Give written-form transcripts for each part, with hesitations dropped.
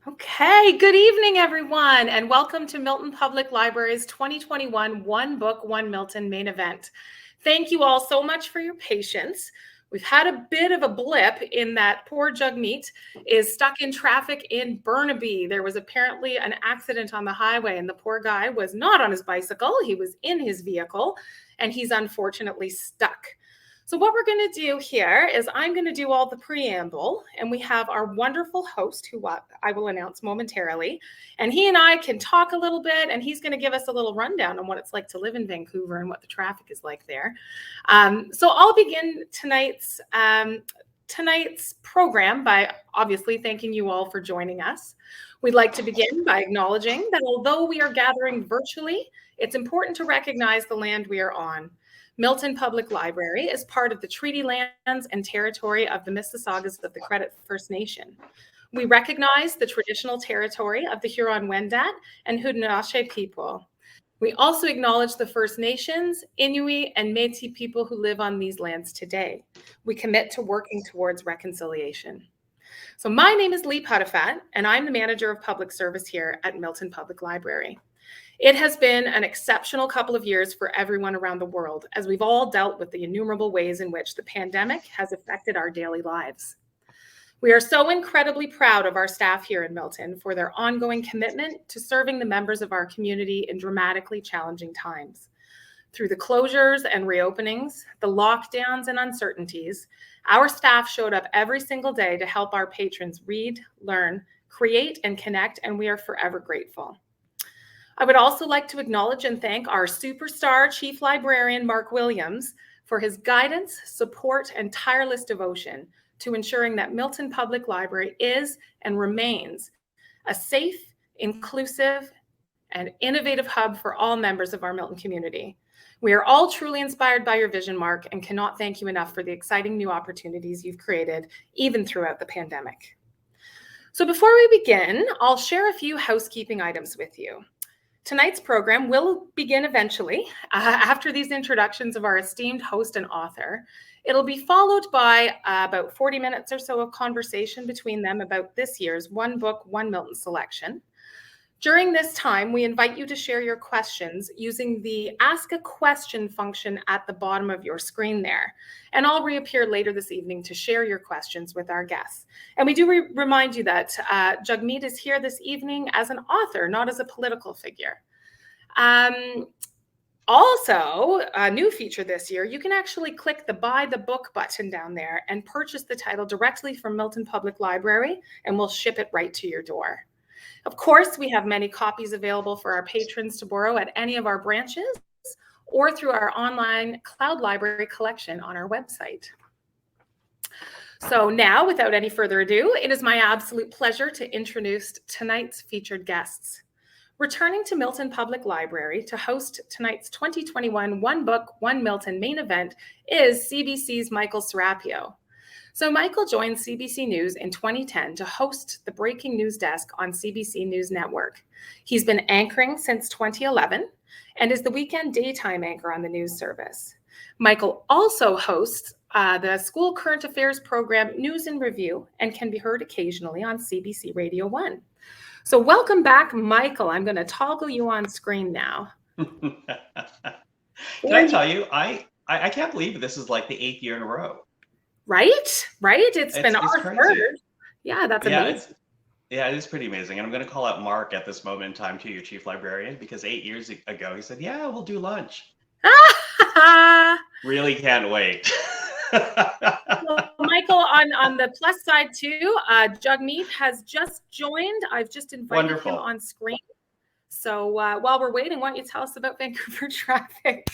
Okay, good evening, everyone, and welcome to Milton Public Library's 2021 One Book, One Milton main event. Thank you all so much for your patience. We've had a bit of a blip in that poor Jagmeet is stuck in traffic in Burnaby. There was apparently an accident on the highway, and the poor guy was not on his bicycle. He was in his vehicle, and he's unfortunately stuck. So what we're going to do here is I'm going to do all the preamble, and we have our wonderful host who I will announce momentarily, and he and I can talk a little bit, and he's going to give us a little rundown on what it's like to live in Vancouver and what the traffic is like there. So I'll begin tonight's program by obviously thanking you all for joining us. We'd like to begin by acknowledging that although we are gathering virtually, it's important to recognize the land we are on. Milton Public Library is part of the treaty lands and territory of the Mississaugas of the Credit First Nation. We recognize the traditional territory of the Huron-Wendat and Haudenosaunee people. We also acknowledge the First Nations, Inuit, and Métis people who live on these lands today. We commit to working towards reconciliation. So my name is Lee Puttifat, and I'm the manager of public service here at Milton Public Library. It has been an exceptional couple of years for everyone around the world, as we've all dealt with the innumerable ways in which the pandemic has affected our daily lives. We are so incredibly proud of our staff here in Milton for their ongoing commitment to serving the members of our community in dramatically challenging times. Through the closures and reopenings, the lockdowns and uncertainties, our staff showed up every single day to help our patrons read, learn, create, and connect, and we are forever grateful. I would also like to acknowledge and thank our superstar Chief Librarian, Mark Williams, for his guidance, support, and tireless devotion to ensuring that Milton Public Library is and remains a safe, inclusive, and innovative hub for all members of our Milton community. We are all truly inspired by your vision, Mark, and cannot thank you enough for the exciting new opportunities you've created, even throughout the pandemic. So before we begin, I'll share a few housekeeping items with you. Tonight's program will begin eventually after these introductions of our esteemed host and author. It'll be followed by about 40 minutes or so of conversation between them about this year's One Book, One Milton selection. During this time, we invite you to share your questions using the Ask a Question function at the bottom of your screen there. And I'll reappear later this evening to share your questions with our guests. And we do remind you that Jagmeet is here this evening as an author, not as a political figure. Also, a new feature this year, you can actually click the Buy the Book button down there and purchase the title directly from Milton Public Library, and we'll ship it right to your door. Of course, we have many copies available for our patrons to borrow at any of our branches or through our online cloud library collection on our website. So now, without any further ado, it is my absolute pleasure to introduce tonight's featured guests. Returning to Milton Public Library to host tonight's 2021 One Book, One Milton main event is CBC's Michael Serapio. So Michael joined CBC News in 2010 to host the breaking news desk on CBC News Network. He's been anchoring since 2011 and is the weekend daytime anchor on the news service. Michael also hosts the school current affairs program News in Review and can be heard occasionally on CBC Radio 1. So welcome back, Michael. I'm going to toggle you on screen now. Can I tell you, I can't believe this is like the 8th year in a row. Right? It's been our third. Yeah, that's amazing. Yeah, it is pretty amazing. And I'm going to call out Mark at this moment in time to your chief librarian, because 8 years ago he said, yeah, we'll do lunch. Really can't wait. Well, Michael, on the plus side too, Jagmeet has just joined. I've just invited him on screen. So while we're waiting, why don't you tell us about Vancouver traffic?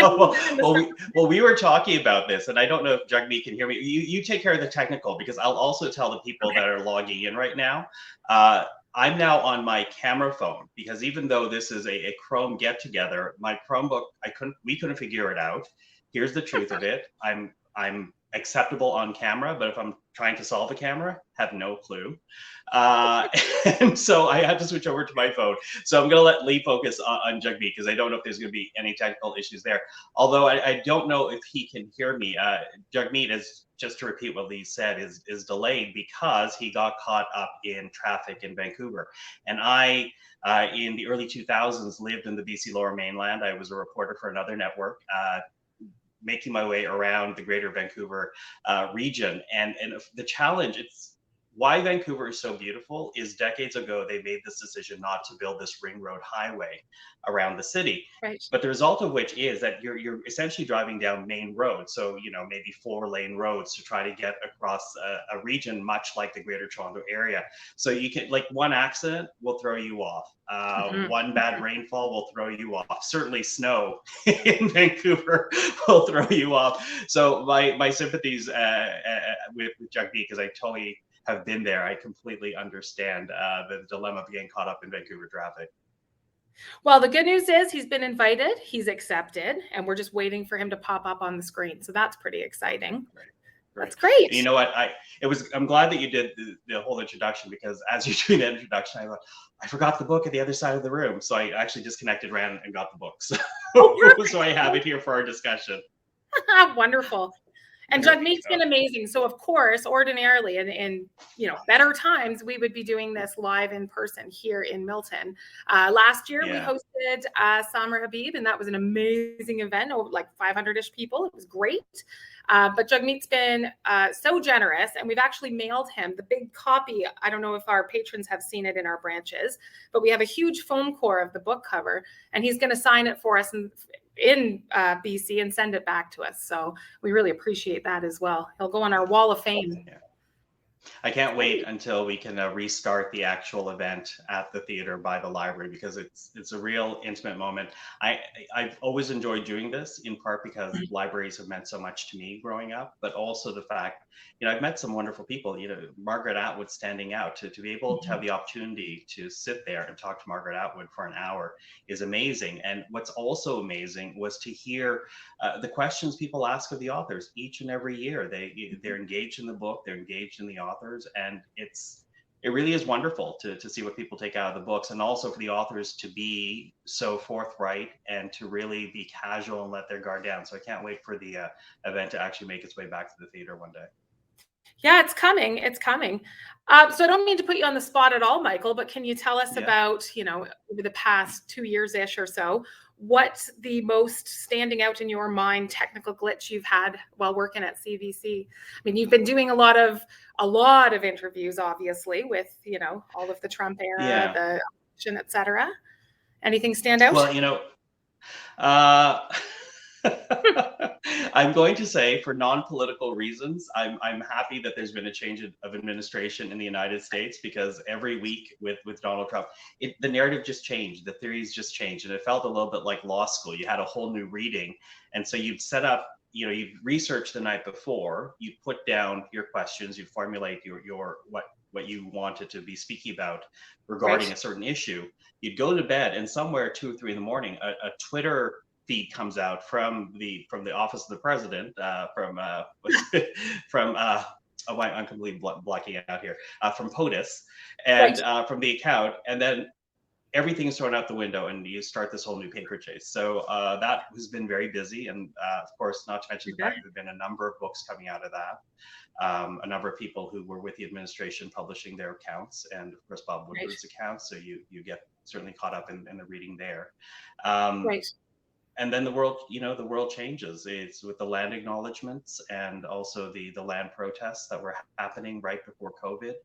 Well, we were talking about this, and I don't know if Jagmeet can hear me. You take care of the technical, because I'll also tell the people that are logging in right now. I'm now on my camera phone, because even though this is a Chrome get together, my Chromebook we couldn't figure it out. Here's the truth of it. I'm acceptable on camera, but if I'm trying to solve a camera, have no clue. Uh, and so I had to switch over to my phone. So I'm going to let Lee focus on Jagmeet because I don't know if there's going to be any technical issues there. Although I don't know if he can hear me. Jagmeet is, just to repeat what Lee said, is delayed because he got caught up in traffic in Vancouver. And in the early 2000s, lived in the BC Lower Mainland. I was a reporter for another network. Making my way around the greater Vancouver region. And the challenge, it's why Vancouver is so beautiful is decades ago, they made this decision not to build this ring road highway around the city. Right. But the result of which is that you're essentially driving down main roads. So, maybe 4-lane roads to try to get across a region much like the greater Toronto area. So you can, like, one accident will throw you off. One bad rainfall will throw you off. Certainly snow in Vancouver will throw you off. So my sympathies with Jagmeet, because I totally have been there. I completely understand the dilemma of getting caught up in Vancouver traffic. Well, the good news is he's been invited, he's accepted, and we're just waiting for him to pop up on the screen. So that's pretty exciting. Right. That's great. You know what? I'm glad that you did the whole introduction, because as you're doing that introduction, I thought, I forgot the book at the other side of the room. So I actually disconnected, ran and got the book. So, so I have it here for our discussion. Wonderful. And Jagmeet's been amazing. So of course, ordinarily in better times, we would be doing this live in person here in Milton. Last year we hosted Samra Habib, and that was an amazing event, over like 500-ish people. It was great. But Jagmeet's been so generous, and we've actually mailed him the big copy. I don't know if our patrons have seen it in our branches, but we have a huge foam core of the book cover, and he's going to sign it for us in BC and send it back to us. So we really appreciate that as well. He'll go on our wall of fame. Yeah. I can't wait until we can restart the actual event at the theater by the library, because it's a real intimate moment. I've always enjoyed doing this, in part because libraries have meant so much to me growing up, but also the fact, I've met some wonderful people, Margaret Atwood standing out. To be able to have the opportunity to sit there and talk to Margaret Atwood for an hour is amazing. And what's also amazing was to hear the questions people ask of the authors each and every year. They're engaged in the book, they're engaged in the authors, and it really is wonderful to see what people take out of the books, and also for the authors to be so forthright and to really be casual and let their guard down. So I can't wait for the event to actually make its way back to the theater one day. Yeah, it's coming. It's coming. So I don't mean to put you on the spot at all, Michael, but can you tell us about, over the past 2 years-ish or so, what's the most standing out in your mind technical glitch you've had while working at CBC? I mean, you've been doing a lot of interviews, obviously, with, all of the Trump era, the election, et cetera. Anything stand out? Well, I'm going to say, for non-political reasons, I'm happy that there's been a change of administration in the United States, because every week with Donald Trump, the narrative just changed, the theories just changed, and it felt a little bit like law school. You had a whole new reading, and so you'd set up, you'd research the night before, you'd put down your questions, you'd formulate your what you wanted to be speaking about regarding a certain issue. You'd go to bed, and somewhere 2 or 3 in the morning, a Twitter feed comes out from the office of the president, I'm completely blocking out here, from POTUS, and from the account, and then everything's thrown out the window, and you start this whole new paper chase. So that has been very busy, and of course, not to mention the fact there have been a number of books coming out of that. A number of people who were with the administration publishing their accounts, and of course Bob Woodward's accounts. So you get certainly caught up in the reading there. And then the world changes. It's with the land acknowledgements, and also the land protests that were happening right before COVID.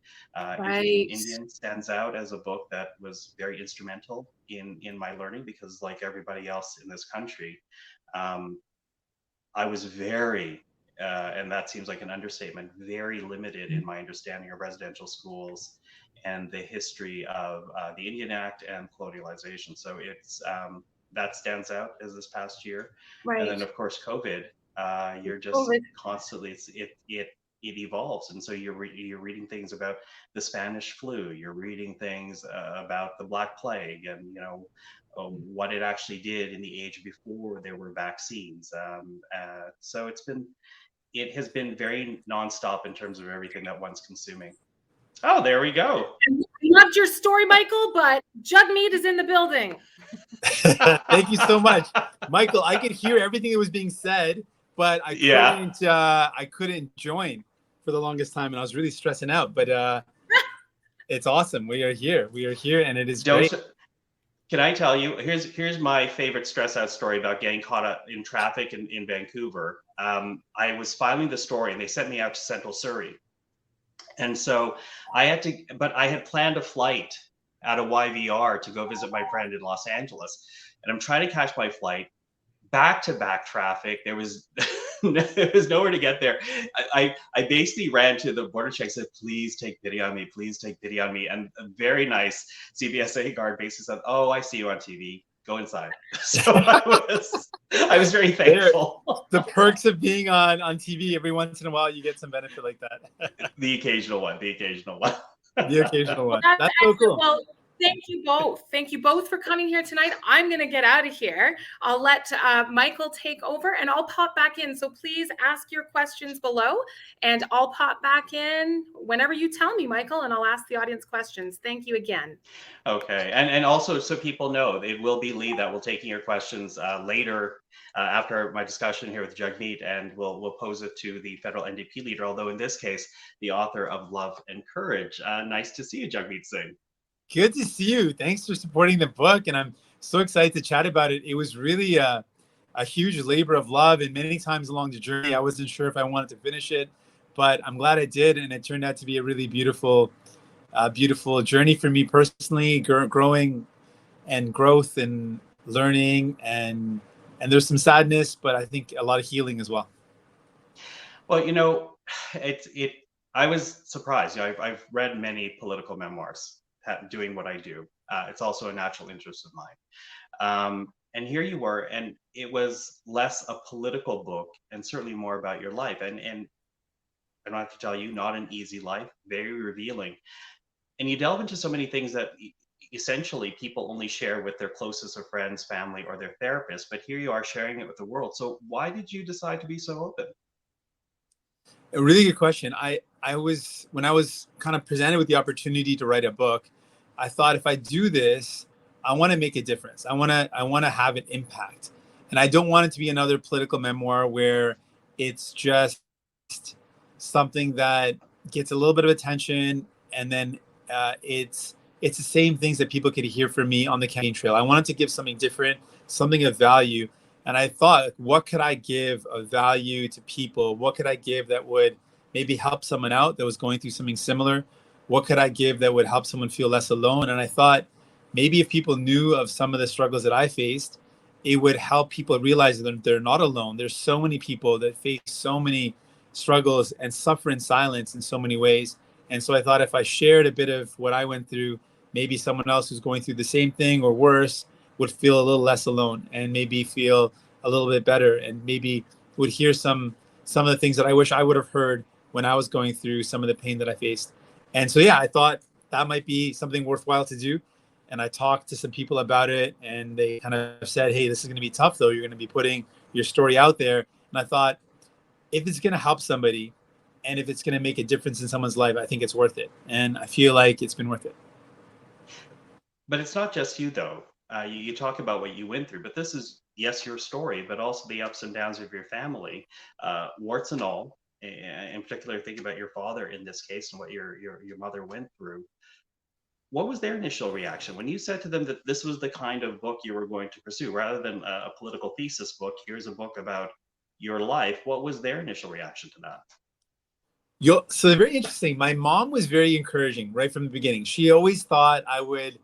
Indian stands out as a book that was very instrumental in my learning, because like everybody else in this country, I was very, and that seems like an understatement, very limited in my understanding of residential schools and the history of the Indian Act and colonialization. So it's that stands out as this past year. And then of course COVID, you're just constantly, it evolves, and so you're reading things about the Spanish flu, you're reading things about the Black Plague, and what it actually did in the age before there were vaccines. So it's been it has been very nonstop in terms of everything that one's consuming. Oh, there we go. I loved your story, Michael, but Jagmeet is in the building. Thank you so much, Michael. I could hear everything that was being said, but I couldn't join for the longest time, and I was really stressing out. But it's awesome. We are here, and it is great. Can I tell you? Here's my favorite stress out story about getting caught up in traffic in Vancouver. I was filing the story, and they sent me out to Central Surrey, and so I had planned a flight out of YVR to go visit my friend in Los Angeles, and I'm trying to catch my flight. Back-to-back traffic. There was nowhere to get there. I basically ran to the border check, said, please take video on me, please take video on me. And a very nice CBSA guard basically said, oh, I see you on TV. Go inside. So I was very thankful. The perks of being on TV, every once in a while you get some benefit like that. The occasional one. That's so cool. Well, thank you both. Thank you both for coming here tonight. I'm going to get out of here. I'll let Michael take over, and I'll pop back in. So please ask your questions below, and I'll pop back in whenever you tell me, Michael, and I'll ask the audience questions. Thank you again. Okay. And also, so people know, it will be Lee that will taking your questions later after my discussion here with Jagmeet, and we'll pose it to the federal NDP leader, although in this case, the author of Love and Courage. Nice to see you, Jagmeet Singh. Good to see you. Thanks for supporting the book, and I'm so excited to chat about it. It was really a huge labor of love, and many times along the journey, I wasn't sure if I wanted to finish it, but I'm glad I did, and it turned out to be a really beautiful journey for me personally, growing and growth and learning, and there's some sadness, but I think a lot of healing as well. Well, I was surprised. I've read many political memoirs doing what I do. It's also a natural interest of mine. And here you were, and it was less a political book and certainly more about your life. And I don't have to tell you, not an easy life, very revealing. And you delve into so many things that essentially people only share with their closest of friends, family, or their therapist. But here you are sharing it with the world. So why did you decide to be so open? A really good question. When I was kind of presented with the opportunity to write a book, I thought, if I do this, I want to make a difference. I want to have an impact, and I don't want it to be another political memoir where it's just something that gets a little bit of attention, and then it's the same things that people could hear from me on the campaign trail. I wanted to give something different, something of value. And I thought, what could I give of value to people? What could I give that would maybe help someone out that was going through something similar? What could I give that would help someone feel less alone? And I thought, maybe if people knew of some of the struggles that I faced, it would help people realize that they're not alone. There's so many people that face so many struggles and suffer in silence in so many ways. And so I thought, if I shared a bit of what I went through, maybe someone else who's going through the same thing or worse would feel a little less alone, and maybe feel a little bit better, and maybe would hear some of the things that I wish I would have heard when I was going through some of the pain that I faced. And so, yeah, I thought that might be something worthwhile to do. And I talked to some people about it, and they kind of said, hey, this is going to be tough, though. You're going to be putting your story out there. And I thought, if it's going to help somebody, and if it's going to make a difference in someone's life, I think it's worth it. And I feel like it's been worth it. But it's not just you, though. You talk about what you went through, but this is, yes, your story, but also the ups and downs of your family, warts and all. In particular, think about your father in this case and what your mother went through. What was their initial reaction when you said to them that this was the kind of book you were going to pursue, rather than a political thesis book? Here's a book about your life. What was their initial reaction to that? So very interesting. My mom was very encouraging right from the beginning. She always thought I would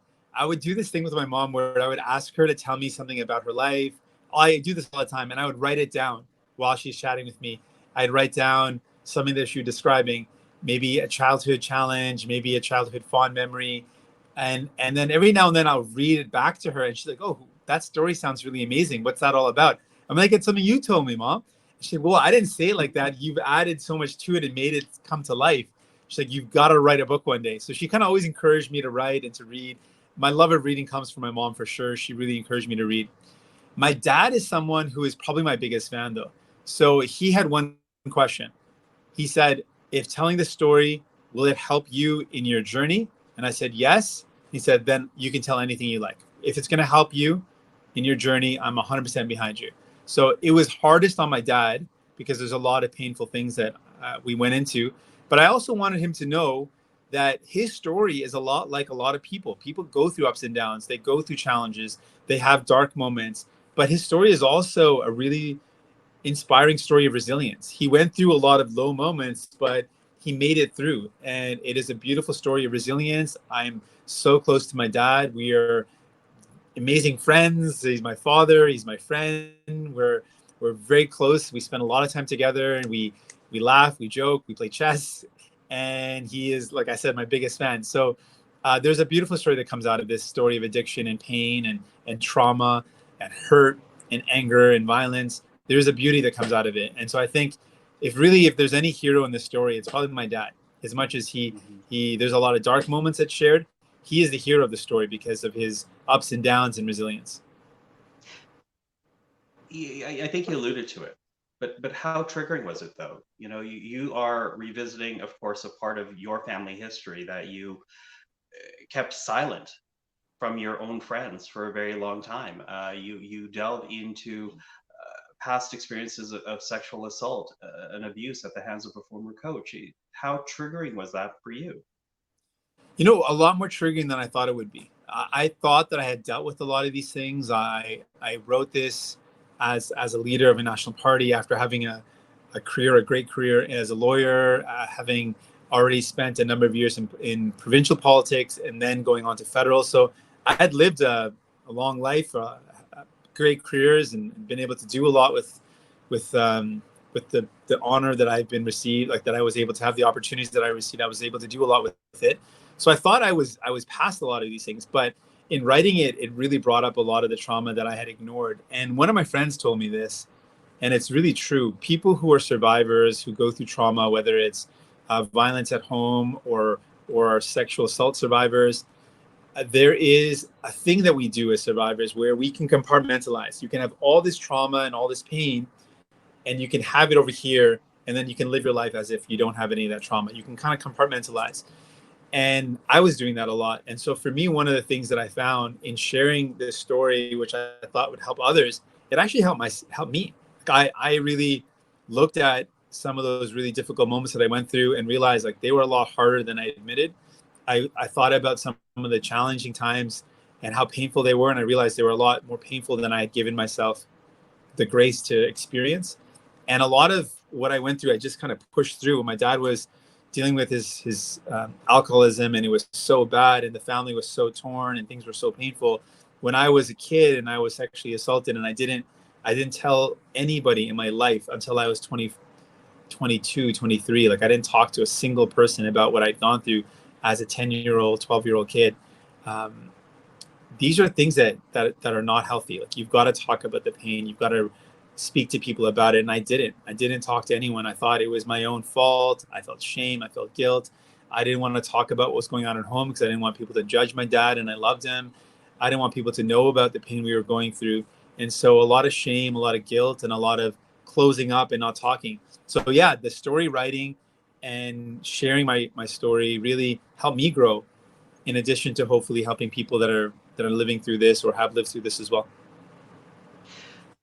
do this thing with my mom where I would ask her to tell me something about her life. I do this all the time, and I would write it down while she's chatting with me. I'd write down something that she was describing, maybe a childhood challenge, maybe a childhood fond memory. And then every now and then I'll read it back to her, and she's like, oh, that story sounds really amazing. What's that all about? I'm like, it's something you told me, Mom. She said, well, I didn't say it like that. You've added so much to it and made it come to life. She's like, you've got to write a book one day. So she kind of always encouraged me to write and to read. My love of reading comes from my mom for sure. She really encouraged me to read. My dad is someone who is probably my biggest fan, though. So he had one question. He said, if telling the story, will it help you in your journey? And I said, yes. He said, then you can tell anything you like. If it's going to help you in your journey, I'm 100% behind you. So it was hardest on my dad because there's a lot of painful things that we went into. But I also wanted him to know that his story is a lot like a lot of people. People go through ups and downs. They go through challenges. They have dark moments. But his story is also a really inspiring story of resilience. He went through a lot of low moments, but he made it through. And it is a beautiful story of resilience. I'm so close to my dad. We are amazing friends. He's my father. He's my friend. We're very close. We spend a lot of time together, and we laugh, we joke, we play chess. And he is, like I said, my biggest fan. So there's a beautiful story that comes out of this story of addiction and pain and trauma and hurt and anger and violence. There's a beauty that comes out of it. And so I think if there's any hero in this story, it's probably my dad. As much as there's a lot of dark moments that's shared, he is the hero of the story because of his ups and downs and resilience. I think you alluded to it, but how triggering was it though? You know, you are revisiting, of course, a part of your family history that you kept silent from your own friends for a very long time. You delve into past experiences of sexual assault and abuse at the hands of a former coach. How triggering was that for you? You know, a lot more triggering than I thought it would be. I thought that I had dealt with a lot of these things. I wrote this as a leader of a national party after having a great career as a lawyer, having already spent a number of years in provincial politics and then going on to federal. So I had lived a long life, great careers, and been able to do a lot with the honor that I've been received, like that I was able to have the opportunities that I received. I was able to do a lot with it. So I thought I was past a lot of these things, but in writing it, it really brought up a lot of the trauma that I had ignored. And one of my friends told me this, and it's really true. People who are survivors, who go through trauma, whether it's violence at home or sexual assault survivors, there is a thing that we do as survivors where we can compartmentalize. You can have all this trauma and all this pain, and you can have it over here, and then you can live your life as if you don't have any of that trauma. You can kind of compartmentalize. And I was doing that a lot. And so for me, one of the things that I found in sharing this story, which I thought would help others, it actually helped me. I really looked at some of those really difficult moments that I went through and realized like they were a lot harder than I admitted. I thought about some of the challenging times and how painful they were. And I realized they were a lot more painful than I had given myself the grace to experience. And a lot of what I went through, I just kind of pushed through. My dad was dealing with his alcoholism, and it was so bad, and the family was so torn, and things were so painful. When I was a kid and I was sexually assaulted, and I didn't tell anybody in my life until I was 20, 22, 23. Like I didn't talk to a single person about what I'd gone through as a 10-year-old, 12-year-old kid. These are things that are not healthy. Like you've got to talk about the pain. You've got to speak to people about it. And I didn't talk to anyone. I thought it was my own fault. I felt shame. I felt guilt. I didn't want to talk about what was going on at home because I didn't want people to judge my dad, and I loved him. I didn't want people to know about the pain we were going through. And so a lot of shame, a lot of guilt, and a lot of closing up and not talking. So yeah, the story writing and sharing my story really helped me grow, in addition to hopefully helping people that are living through this or have lived through this as well.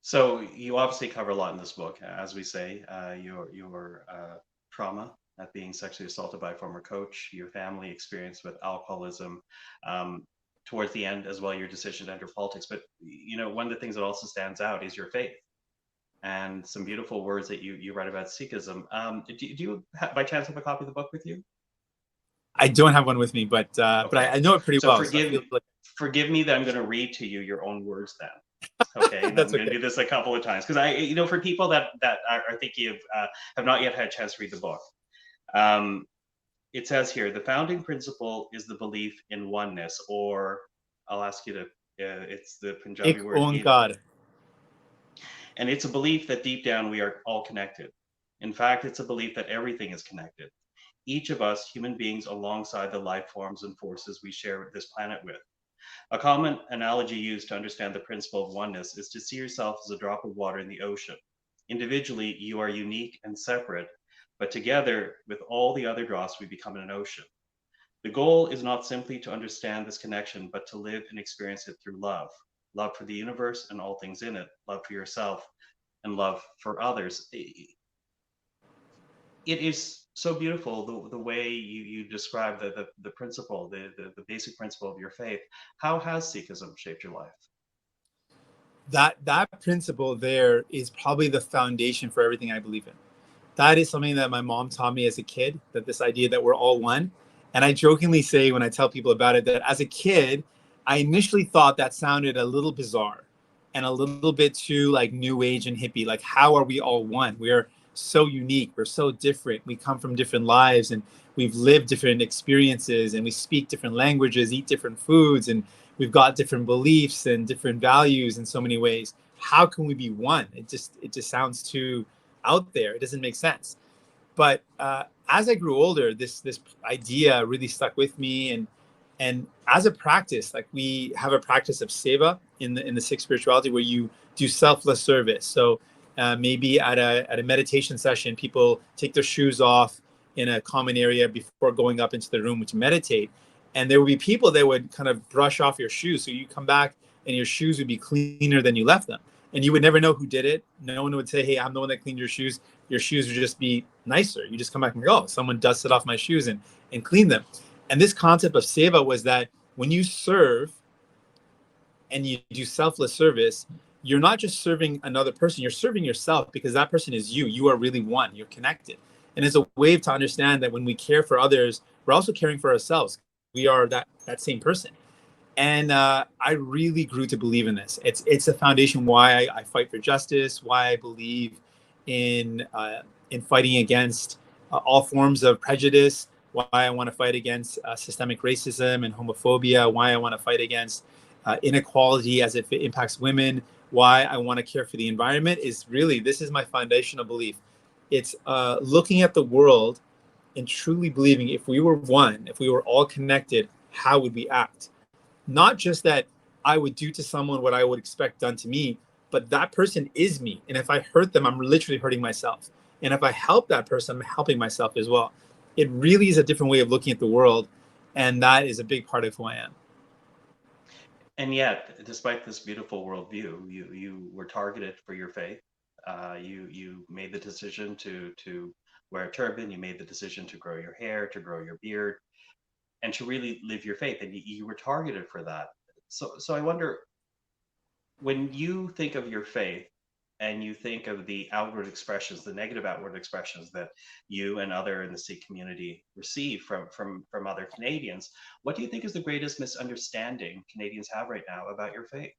So you obviously cover a lot in this book, as we say, your trauma at being sexually assaulted by a former coach, your family experience with alcoholism, towards the end as well, your decision to enter politics. But you know, one of the things that also stands out is your faith and some beautiful words that you write about Sikhism. Do you by chance have a copy of the book with you? I don't have one with me, but I know it pretty well. Forgive me that I'm going to read to you your own words then. Okay, I'm going to do this a couple of times because for people that are thinking of have not yet had a chance to read the book. It says here, the founding principle is the belief in oneness, or I'll ask you to, it's the Punjabi word. God. And it's a belief that deep down we are all connected. In fact, it's a belief that everything is connected. Each of us, human beings, alongside the life forms and forces we share this planet with. A common analogy used to understand the principle of oneness is to see yourself as a drop of water in the ocean. Individually, you are unique and separate, but together with all the other drops, we become an ocean. The goal is not simply to understand this connection, but to live and experience it through love. Love for the universe and all things in it, love for yourself, and love for others. It is so beautiful the way you describe the principle, the basic principle of your faith. How has Sikhism shaped your life? That principle there is probably the foundation for everything I believe in. That is something that my mom taught me as a kid, that this idea that we're all one. And I jokingly say when I tell people about it that as a kid, I initially thought that sounded a little bizarre and a little bit too like new age and hippie. Like, how are we all one? We're so unique. We're so different. We come from different lives and we've lived different experiences and we speak different languages, eat different foods, and we've got different beliefs and different values in so many ways. How can we be one? It just sounds too out there. It doesn't make sense. But as I grew older, this idea really stuck with me, and as a practice, like we have a practice of seva in the Sikh spirituality where you do selfless service. So maybe at a meditation session, people take their shoes off in a common area before going up into the room to meditate, and there would be people that would kind of brush off your shoes, so you come back and your shoes would be cleaner than you left them. And you would never know who did it. No one would say, hey, I'm the one that cleaned your shoes. Your shoes would just be nicer. You just come back and go, oh, someone dusted off my shoes and cleaned them. And this concept of seva was that when you serve and you do selfless service, you're not just serving another person, you're serving yourself, because that person is you. You are really one. You're connected. And it's a way to understand that when we care for others, we're also caring for ourselves. We are that same person. And I really grew to believe in this. It's a foundation why I fight for justice, why I believe in fighting against all forms of prejudice, why I want to fight against systemic racism and homophobia, why I want to fight against inequality as if it impacts women, why I want to care for the environment. Is really, this is my foundational belief. It's looking at the world and truly believing if we were one, if we were all connected, how would we act? Not just that I would do to someone what I would expect done to me, but that person is me. And if I hurt them, I'm literally hurting myself. And if I help that person, I'm helping myself as well. It really is a different way of looking at the world. And that is a big part of who I am. And yet, despite this beautiful worldview, you were targeted for your faith. You made the decision to wear a turban. You made the decision to grow your hair, to grow your beard, and to really live your faith. And you were targeted for that. So I wonder, when you think of your faith and you think of the outward expressions, the negative outward expressions that you and other in the Sikh community receive from other Canadians, what do you think is the greatest misunderstanding Canadians have right now about your faith?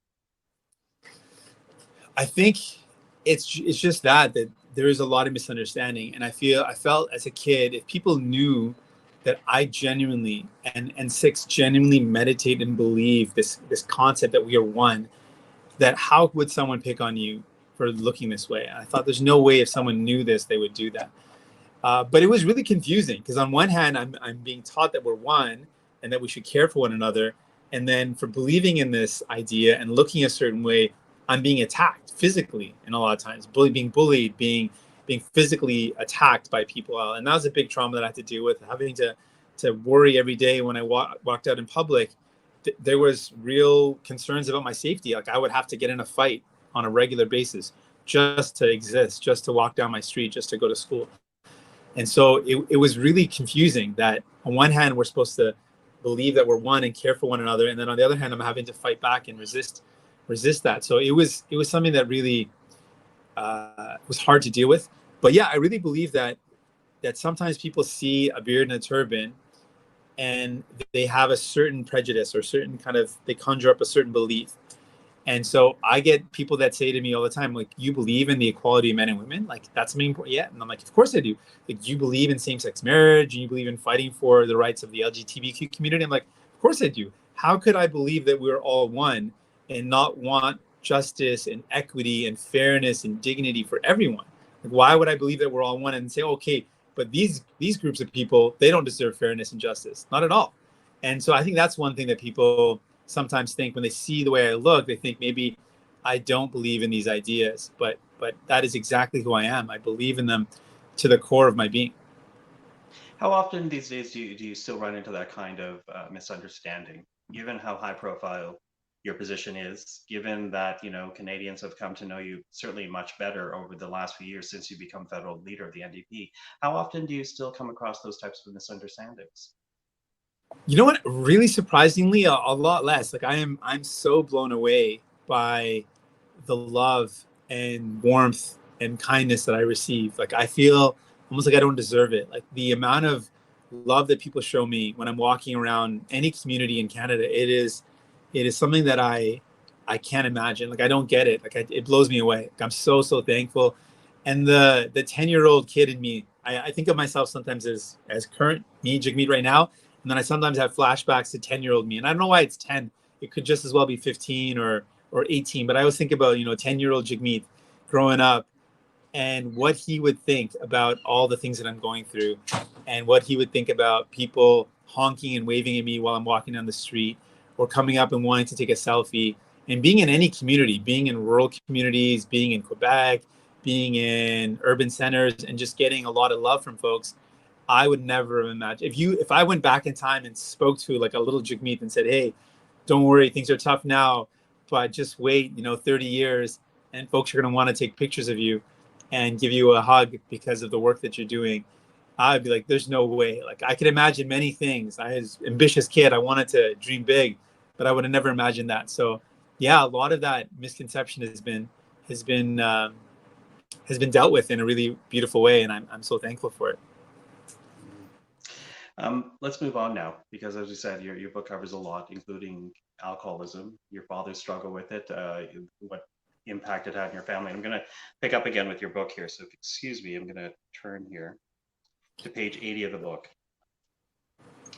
I think it's just that there is a lot of misunderstanding. And I felt as a kid, if people knew that I genuinely and Sikhs genuinely meditate and believe this concept that we are one, that how would someone pick on you for looking this way? And I thought there's no way if someone knew this, they would do that. But it was really confusing because on one hand, I'm being taught that we're one and that we should care for one another. And then for believing in this idea and looking a certain way, I'm being attacked physically. And a lot of times being bullied, being physically attacked by people. And that was a big trauma that I had to deal with, having to worry every day when I walked out in public. There was real concerns about my safety. Like I would have to get in a fight on a regular basis just to exist, just to walk down my street, just to go to school. And so it was really confusing that on one hand, we're supposed to believe that we're one and care for one another. And then on the other hand, I'm having to fight back and resist that. So it was something that really was hard to deal with. But yeah, I really believe that sometimes people see a beard and a turban and they have a certain prejudice or certain they conjure up a certain belief. And so I get people that say to me all the time, like, you believe in the equality of men and women? Like, that's something important. Yeah. And I'm like, of course I do. Like, you believe in same-sex marriage and you believe in fighting for the rights of the LGBTQ community? I'm like, of course I do. How could I believe that we're all one and not want justice and equity and fairness and dignity for everyone? Like, why would I believe that we're all one and say, okay, but these groups of people, they don't deserve fairness and justice? Not at all. And so I think that's one thing that people sometimes think when they see the way I look, they think maybe I don't believe in these ideas. But but that is exactly who I am. I believe in them to the core of my being. How often these days do you still run into that kind of misunderstanding, given how high profile your position is, given that, Canadians have come to know you certainly much better over the last few years since you become federal leader of the NDP? How often do you still come across those types of misunderstandings? You know what? Really surprisingly, a lot less. Like I'm so blown away by the love and warmth and kindness that I receive. Like I feel almost like I don't deserve it. Like the amount of love that people show me when I'm walking around any community in Canada, it is something that I can't imagine. Like I don't get it. Like it blows me away. Like, I'm so thankful. And the 10-year-old kid in me, I think of myself sometimes as current me, Jagmeet, right now. And then I sometimes have flashbacks to 10-year-old me. And I don't know why it's 10. It could just as well be 15 or 18. But I always think about, 10-year-old Jagmeet growing up and what he would think about all the things that I'm going through and what he would think about people honking and waving at me while I'm walking down the street or coming up and wanting to take a selfie. And being in any community, being in rural communities, being in Quebec, being in urban centers, and just getting a lot of love from folks, I would never imagine. If I went back in time and spoke to like a little Jagmeet and said, "Hey, don't worry, things are tough now, but just wait, 30 years, and folks are going to want to take pictures of you and give you a hug because of the work that you're doing," I'd be like, "There's no way." Like I could imagine many things. I was an ambitious kid. I wanted to dream big, but I would have never imagined that. So, yeah, a lot of that misconception has been dealt with in a really beautiful way, and I'm so thankful for it. Let's move on now, because as you said, your book covers a lot, including alcoholism, your father's struggle with it, what impact it had on your family. I'm going to pick up again with your book here. So excuse me, I'm going to turn here to page 80 of the book.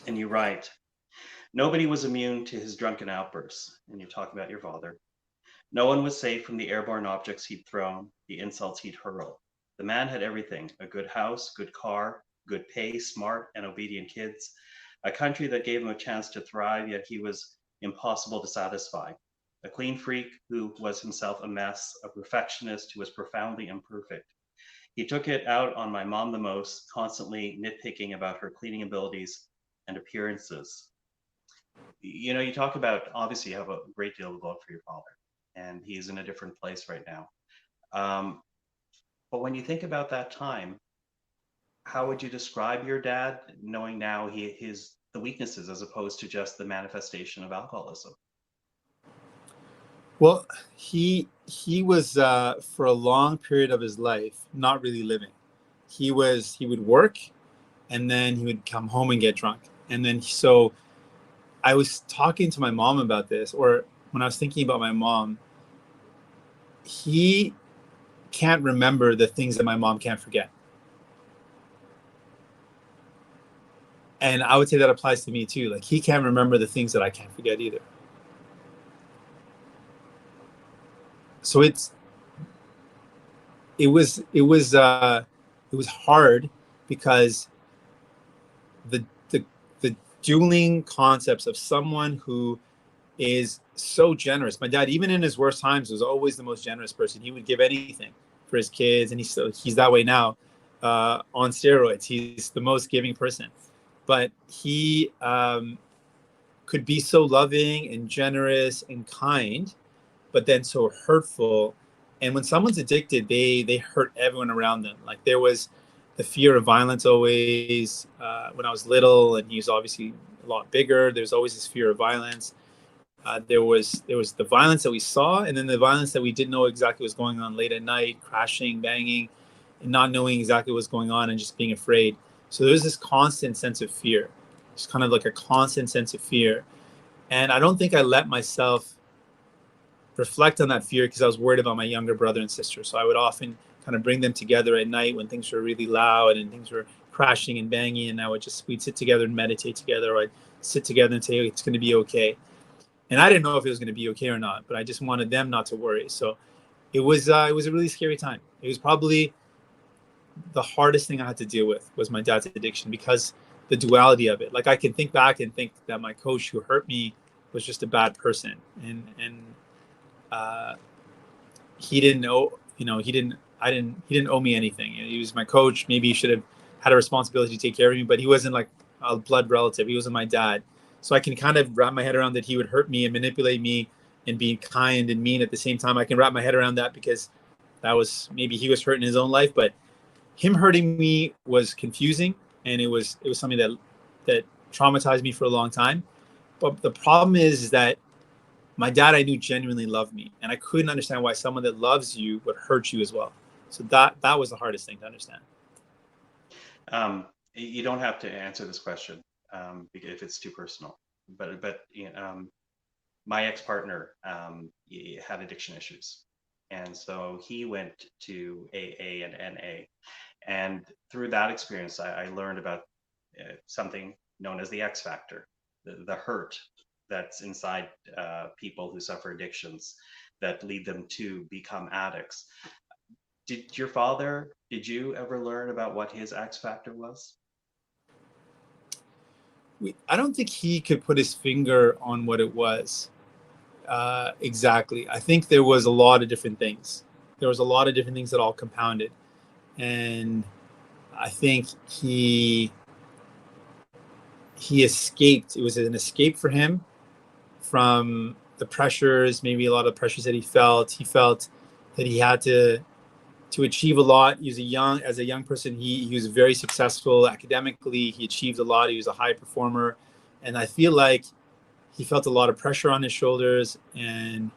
And you write, "Nobody was immune to his drunken outbursts." And you talk about your father. "No one was safe from the airborne objects he'd thrown, the insults he'd hurl. The man had everything: a good house, good car, good pay, smart and obedient kids, a country that gave him a chance to thrive, yet he was impossible to satisfy. A clean freak who was himself a mess, a perfectionist who was profoundly imperfect. He took it out on my mom the most, constantly nitpicking about her cleaning abilities and appearances." You talk about, obviously, you have a great deal of love for your father, and he's in a different place right now. But when you think about that time, how would you describe your dad, knowing now the weaknesses as opposed to just the manifestation of alcoholism? Well, he was for a long period of his life not really living. He would work, and then he would come home and get drunk. And then so I was talking to my mom about this, or when I was thinking about my mom, he can't remember the things that my mom can't forget. And I would say that applies to me too. Like he can't remember the things that I can't forget either. So it was hard because the dueling concepts of someone who is so generous. My dad, even in his worst times, was always the most generous person. He would give anything for his kids, and he's that way now, on steroids. He's the most giving person, but he could be so loving and generous and kind, but then so hurtful. And when someone's addicted, they hurt everyone around them. Like there was the fear of violence always. When I was little, and he was obviously a lot bigger, there's always this fear of violence. There was the violence that we saw, and then the violence that we didn't know exactly what was going on late at night, crashing, banging, and not knowing exactly what's going on and just being afraid. So there was this constant sense of fear. It's kind of like a constant sense of fear. And I don't think I let myself reflect on that fear because I was worried about my younger brother and sister. So I would often kind of bring them together at night when things were really loud and things were crashing and banging, and we'd sit together and meditate together, or I'd sit together and say, "Hey, it's going to be okay." And I didn't know if it was going to be okay or not, but I just wanted them not to worry. So it was a really scary time. It was probably the hardest thing I had to deal with was my dad's addiction, because the duality of it. Like I can think back and think that my coach who hurt me was just a bad person, and he didn't know. he didn't owe me anything. He was my coach. Maybe he should have had a responsibility to take care of me, but he wasn't like a blood relative. He wasn't my dad. So I can kind of wrap my head around that he would hurt me and manipulate me and be kind and mean at the same time. I can wrap my head around that because that was, maybe he was hurt in his own life, but him hurting me was confusing, and it was something that traumatized me for a long time. But the problem is that my dad, I knew, genuinely loved me, and I couldn't understand why someone that loves you would hurt you as well. So that was the hardest thing to understand. You don't have to answer this question if it's too personal. But my ex-partner had addiction issues, and so he went to AA and NA, and through that experience, I learned about something known as the X factor, the hurt that's inside people who suffer addictions that lead them to become addicts. Did you ever learn about what his X factor was? I don't think he could put his finger on what it was exactly. I think there was a lot of different things. There was a lot of different things that all compounded. And I think he escaped. It was an escape for him from the pressures, maybe a lot of pressures that he felt. He felt that he had to achieve a lot. As a young person, he was very successful academically. He achieved a lot. He was a high performer. And I feel like he felt a lot of pressure on his shoulders, and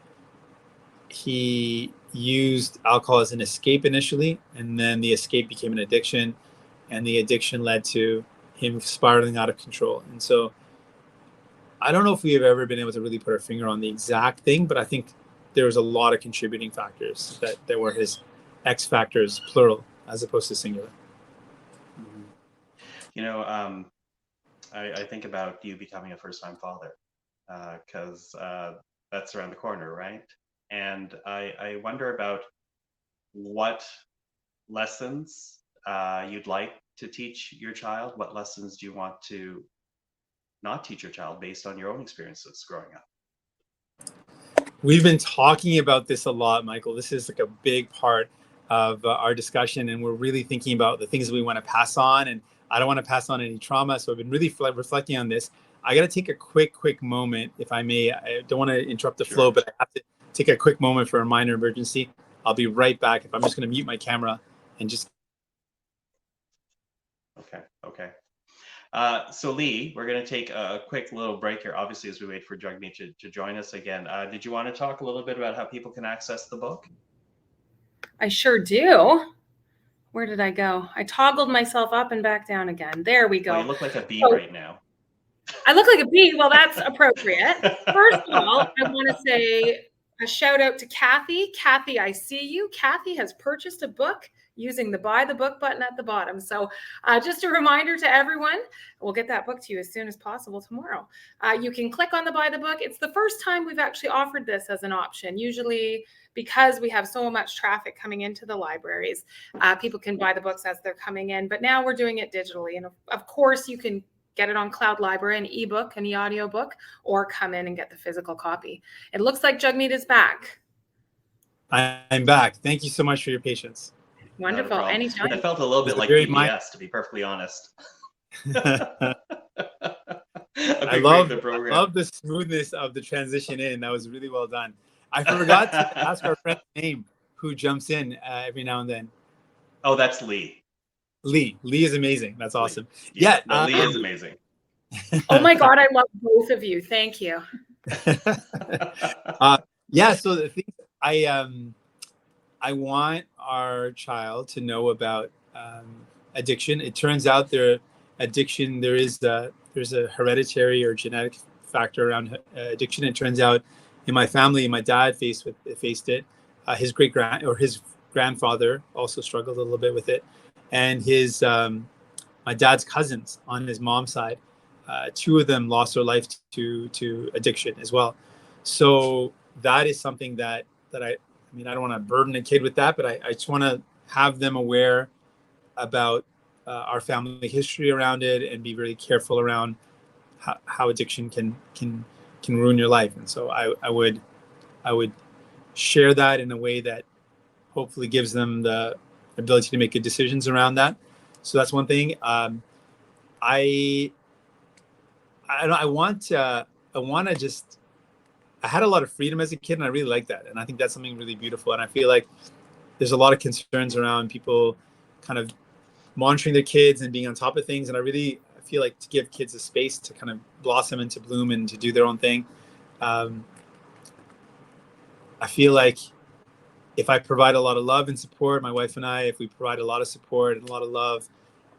he used alcohol as an escape initially, and then the escape became an addiction, and the addiction led to him spiraling out of control. And so I don't know if we have ever been able to really put our finger on the exact thing, but I think there was a lot of contributing factors that were his X factors, plural, as opposed to singular. I think about you becoming a first-time father, because that's around the corner, right? And I wonder about what lessons you'd like to teach your child. What lessons do you want to not teach your child based on your own experiences growing up? We've been talking about this a lot, Michael. This is like a big part of our discussion, and we're really thinking about the things that we want to pass on, and I don't want to pass on any trauma. So I've been really reflecting on this. I got to take a quick moment, if I may. I don't want to interrupt the flow, but I have to take a quick moment for a minor emergency. I'll be right back. If I'm just going to mute my camera and just. Okay. So Lee, we're going to take a quick little break here, obviously, as we wait for Jagmeet to join us again. Did you want to talk a little bit about how people can access the book? I sure do. Where did I go? I toggled myself up and back down again. There we go. Well, you look like a bee right now. I look like a bee. Well, that's appropriate. First of all, I want to say a shout out to Kathy. Kathy, I see you. Kathy has purchased a book using the buy the book button at the bottom. So just a reminder to everyone, we'll get that book to you as soon as possible tomorrow. You can click on the buy the book. It's the first time we've actually offered this as an option. Usually, because we have so much traffic coming into the libraries, people can buy the books as they're coming in. But now we're doing it digitally. And of course, you can get it on Cloud Library, an ebook, an audiobook, or come in and get the physical copy. It looks like Jagmeet is back. I'm back. Thank you so much for your patience. Wonderful. Anytime. That felt a little bit like PBS, to be perfectly honest. I love the smoothness of the transition in. That was really well done. I forgot to ask our friend's name who jumps in every now and then. Oh, that's Lee. Lee is amazing. That's awesome. Lee is amazing. Oh my God, I love both of you. Thank you. So the thing I want our child to know about addiction. It turns out there's a hereditary or genetic factor around addiction. It turns out in my family, my dad faced it. His grandfather also struggled a little bit with it, and my dad's cousins on his mom's side, two of them lost their life to addiction as well. So that is something that I don't want to burden a kid with that, but I just want to have them aware about our family history around it and be very careful around how addiction can ruin your life. And so I would share that in a way that hopefully gives them the ability to make good decisions around that. So that's one thing. I want to just, I had a lot of freedom as a kid, and I really like that. And I think that's something really beautiful. And I feel like there's a lot of concerns around people kind of monitoring their kids and being on top of things. And I feel like to give kids a space to kind of blossom and to bloom and to do their own thing. I feel like if I provide a lot of love and support, my wife and I, if we provide a lot of support and a lot of love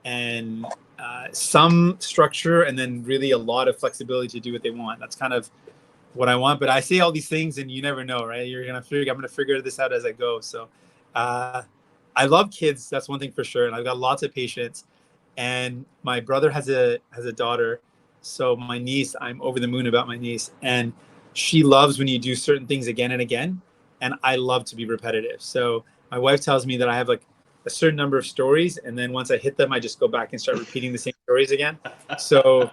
and some structure, and then really a lot of flexibility to do what they want, that's kind of what I want. But I say all these things and you never know, right? I'm going to figure this out as I go. So I love kids. That's one thing for sure. And I've got lots of patience. And my brother has a daughter. So my niece, I'm over the moon about my niece. And she loves when you do certain things again and again. And I love to be repetitive. So my wife tells me that I have like a certain number of stories. And then once I hit them, I just go back and start repeating the same stories again. So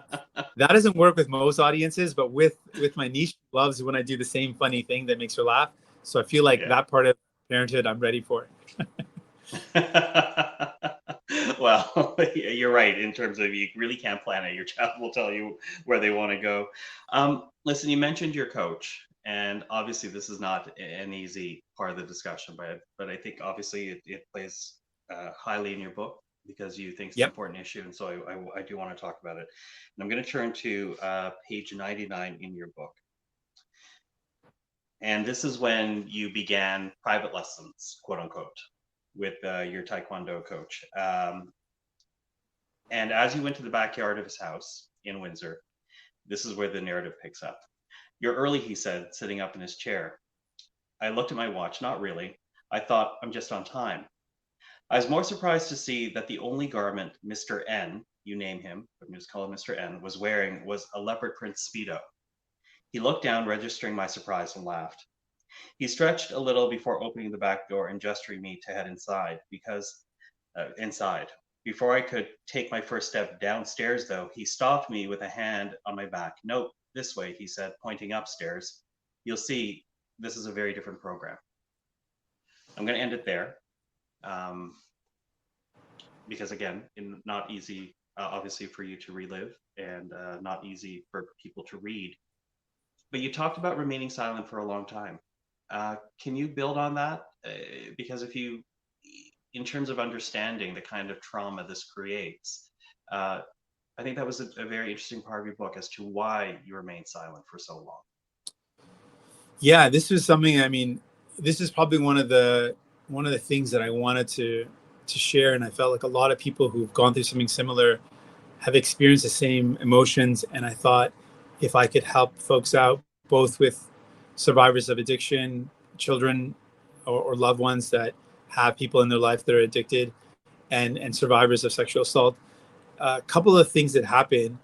that doesn't work with most audiences. But with my niece, she loves when I do the same funny thing that makes her laugh. So I feel like that part of parenthood, I'm ready for it. Well, you're right in terms of you really can't plan it. Your child will tell you where they want to go. Listen, you mentioned your coach, and obviously this is not an easy part of the discussion, but I think obviously it plays highly in your book because you think it's an important issue, and so I do want to talk about it. And I'm going to turn to page 99 in your book. And this is when you began private lessons, quote unquote, with your Taekwondo coach. And as you went to the backyard of his house in Windsor, this is where the narrative picks up. You're early, he said, sitting up in his chair. I looked at my watch. Not really. I thought, I'm just on time. I was more surprised to see that the only garment Mr. N, you name him, but we just call him Mr. N, was wearing was a leopard print Speedo. He looked down, registering my surprise, and laughed. He stretched a little before opening the back door and gesturing me to head inside, inside. Before I could take my first step downstairs, though, he stopped me with a hand on my back. Nope, this way, he said, pointing upstairs. You'll see, this is a very different program. I'm going to end it there. Because again, not easy, obviously, for you to relive, and not easy for people to read. But you talked about remaining silent for a long time. Can you build on that? Because in terms of understanding the kind of trauma this creates, I think that was a very interesting part of your book as to why you remained silent for so long. Yeah, this was something, I mean, this is probably one of the things that I wanted to share. And I felt like a lot of people who've gone through something similar have experienced the same emotions. And I thought if I could help folks out, both with survivors of addiction, children or loved ones that have people in their life that are addicted, and survivors of sexual assault, a couple of things that happened.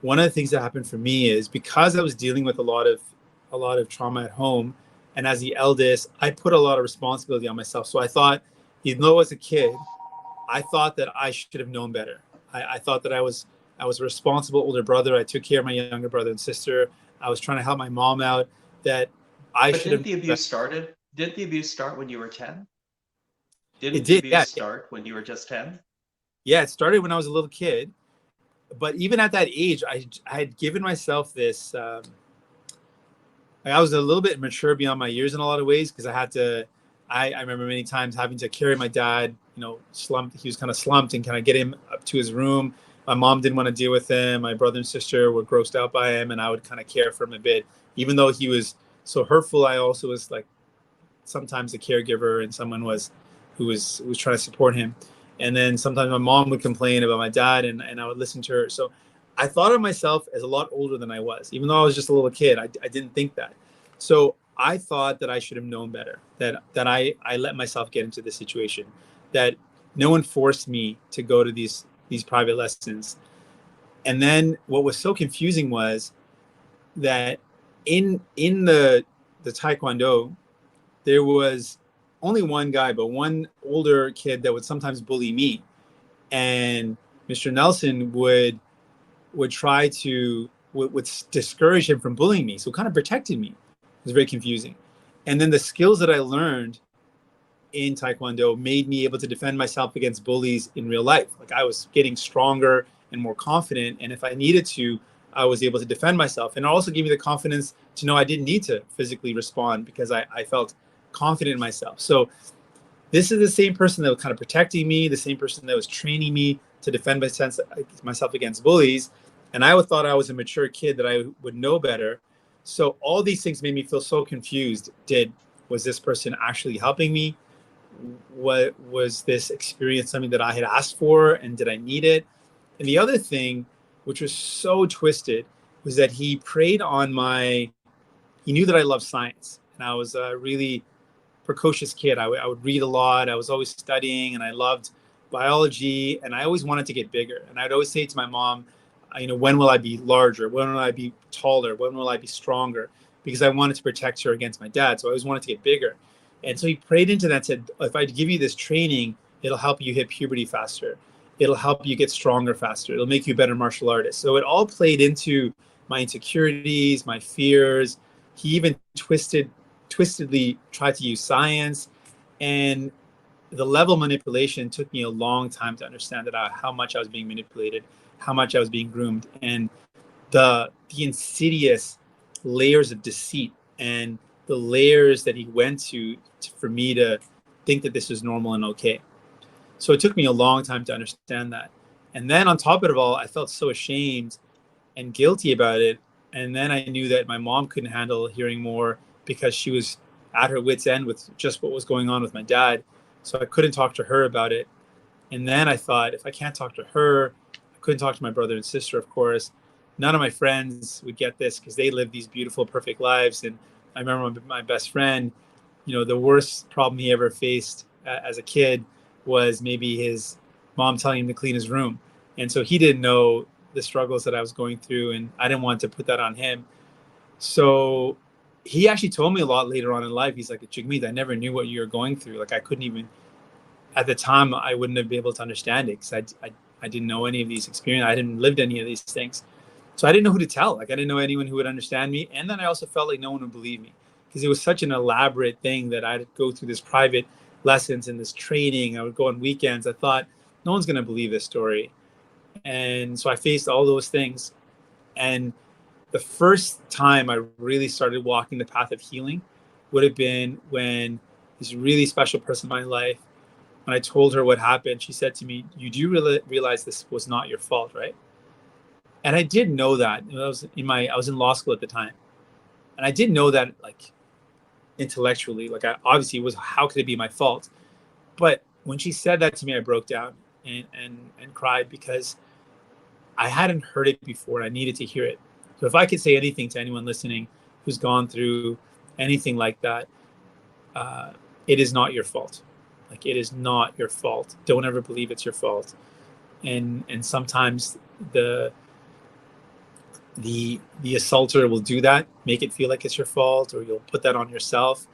One of the things that happened for me is because I was dealing with a lot of trauma at home, and as the eldest, I put a lot of responsibility on myself. So I thought, even though as a kid, I thought that I should have known better. I thought that I was a responsible older brother. I took care of my younger brother and sister. I was trying to help my mom out. That I should have. Didn't the abuse start when you were 10? It did. Start when you were just 10? Yeah, it started when I was a little kid. But even at that age, I had given myself this. I was a little bit mature beyond my years in a lot of ways because I had to. I remember many times having to carry my dad. Slumped. He was kind of slumped, and kind of get him up to his room. My mom didn't want to deal with him. My brother and sister were grossed out by him, and I would kind of care for him a bit. Even though he was so hurtful, I also was like sometimes a caregiver and someone who was trying to support him. And then sometimes my mom would complain about my dad, and I would listen to her. So I thought of myself as a lot older than I was. Even though I was just a little kid, I didn't think that. So I thought that I should have known better, that I let myself get into this situation, that no one forced me to go to these private lessons. And then what was so confusing was that in the Taekwondo, there was only one guy, but one older kid that would sometimes bully me. And Mr. Nelson would try to would discourage him from bullying me. So kind of protected me. It was very confusing. And then the skills that I learned in Taekwondo made me able to defend myself against bullies in real life. Like I was getting stronger and more confident. And if I needed to, I was able to defend myself. And it also gave me the confidence to know I didn't need to physically respond because I felt confident in myself. So this is the same person that was kind of protecting me, the same person that was training me to defend myself against bullies. And I thought I was a mature kid that I would know better. So all these things made me feel so confused. Was this person actually helping me? What was this experience something that I had asked for, and did I need it? And the other thing, which was so twisted, was that he preyed on he knew that I loved science. And I was a really precocious kid. I would read a lot. I was always studying, and I loved biology, and I always wanted to get bigger. And I'd always say to my mom, when will I be larger? When will I be taller? When will I be stronger? Because I wanted to protect her against my dad. So I always wanted to get bigger. And so he prayed into that and said, if I give you this training, it'll help you hit puberty faster. It'll help you get stronger faster. It'll make you a better martial artist. So it all played into my insecurities, my fears. He even twistedly tried to use science. And the level of manipulation took me a long time to understand how much I was being manipulated, how much I was being groomed, and the insidious layers of deceit and the layers that he went to for me to think that this was normal and okay. So it took me a long time to understand that. And then on top of it all, I felt so ashamed and guilty about it. And then I knew that my mom couldn't handle hearing more because she was at her wit's end with just what was going on with my dad. So I couldn't talk to her about it. And then I thought, if I can't talk to her, I couldn't talk to my brother and sister, of course. None of my friends would get this because they live these beautiful, perfect lives. And I remember my best friend, the worst problem he ever faced as a kid was maybe his mom telling him to clean his room. And so he didn't know the struggles that I was going through, and I didn't want to put that on him. So he actually told me a lot later on in life. He's like, Jagmeet, I never knew what you were going through. Like I couldn't even, at the time, I wouldn't have been able to understand it because I didn't know any of these experiences. I didn't lived any of these things. So I didn't know who to tell. Like I didn't know anyone who would understand me. And then I also felt like no one would believe me because it was such an elaborate thing that I'd go through this private lessons and this training. I would go on weekends. I thought no one's going to believe this story. And so I faced all those things. And the first time I really started walking the path of healing would have been when this really special person in my life, when I told her what happened, she said to me, you do realize this was not your fault, right? And I did know that. I was in law school at the time. And I did know that, like, intellectually, like obviously it was, how could it be my fault? But when she said that to me, I broke down and cried because I hadn't heard it before. I needed to hear it. So if I could say anything to anyone listening who's gone through anything like that, it is not your fault. Like, it is not your fault. Don't ever believe it's your fault. And sometimes the assaulter will do that, make it feel like it's your fault, or you'll put that on yourself.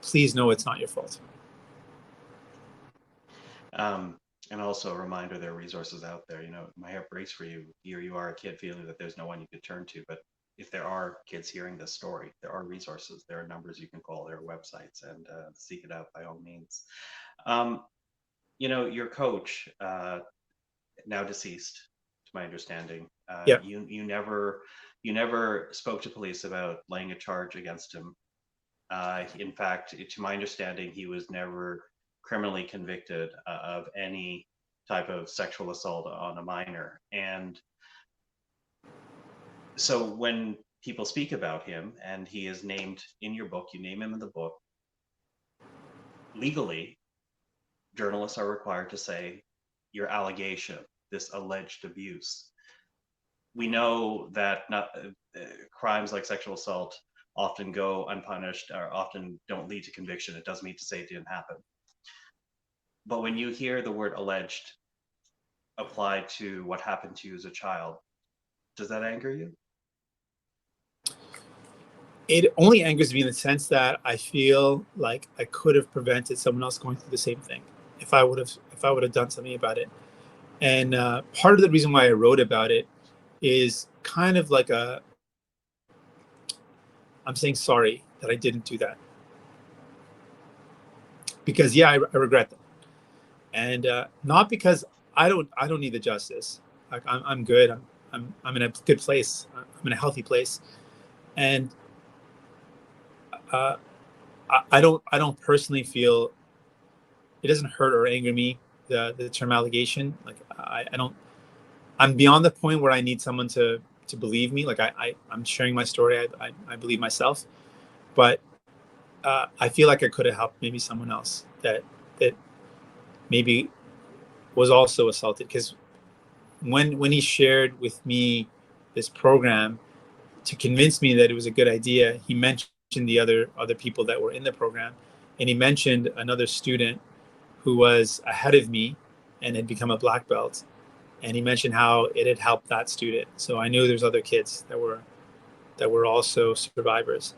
Please know it's not your fault. And also a reminder, there are resources out there. My heart breaks for you. Here you are, a kid, feeling that there's no one you could turn to. But if there are kids hearing this story, there are resources. There are numbers you can call. There are websites, and seek it out by all means. Your coach, now deceased, to my understanding. Yeah. You never spoke to police about laying a charge against him. In fact, to my understanding, he was never criminally convicted of any type of sexual assault on a minor. And so when people speak about him, and he is named in your book, you name him in the book, legally, journalists are required to say your allegation, this alleged abuse. We know that crimes like sexual assault often go unpunished, or often don't lead to conviction. It doesn't mean to say it didn't happen. But when you hear the word alleged applied to what happened to you as a child, does that anger you? It only angers me in the sense that I feel like I could have prevented someone else going through the same thing if I would have done something about it. And part of the reason why I wrote about it is kind of like I'm saying sorry that I didn't do that. because yeah, I regret them, and not because I don't need the justice. Like I'm good. I'm in a good place. I'm in a healthy place, and uh, I don't personally feel it doesn't hurt or anger me the term allegation. Like I don't. I'm beyond the point where I need someone to believe me. Like I'm sharing my story. I believe myself, but I feel like I could have helped maybe someone else that maybe was also assaulted. Because when he shared with me this program to convince me that it was a good idea, he mentioned the other people that were in the program, and he mentioned another student who was ahead of me and had become a black belt, and he mentioned how it had helped that student. So I knew there's other kids that were also survivors,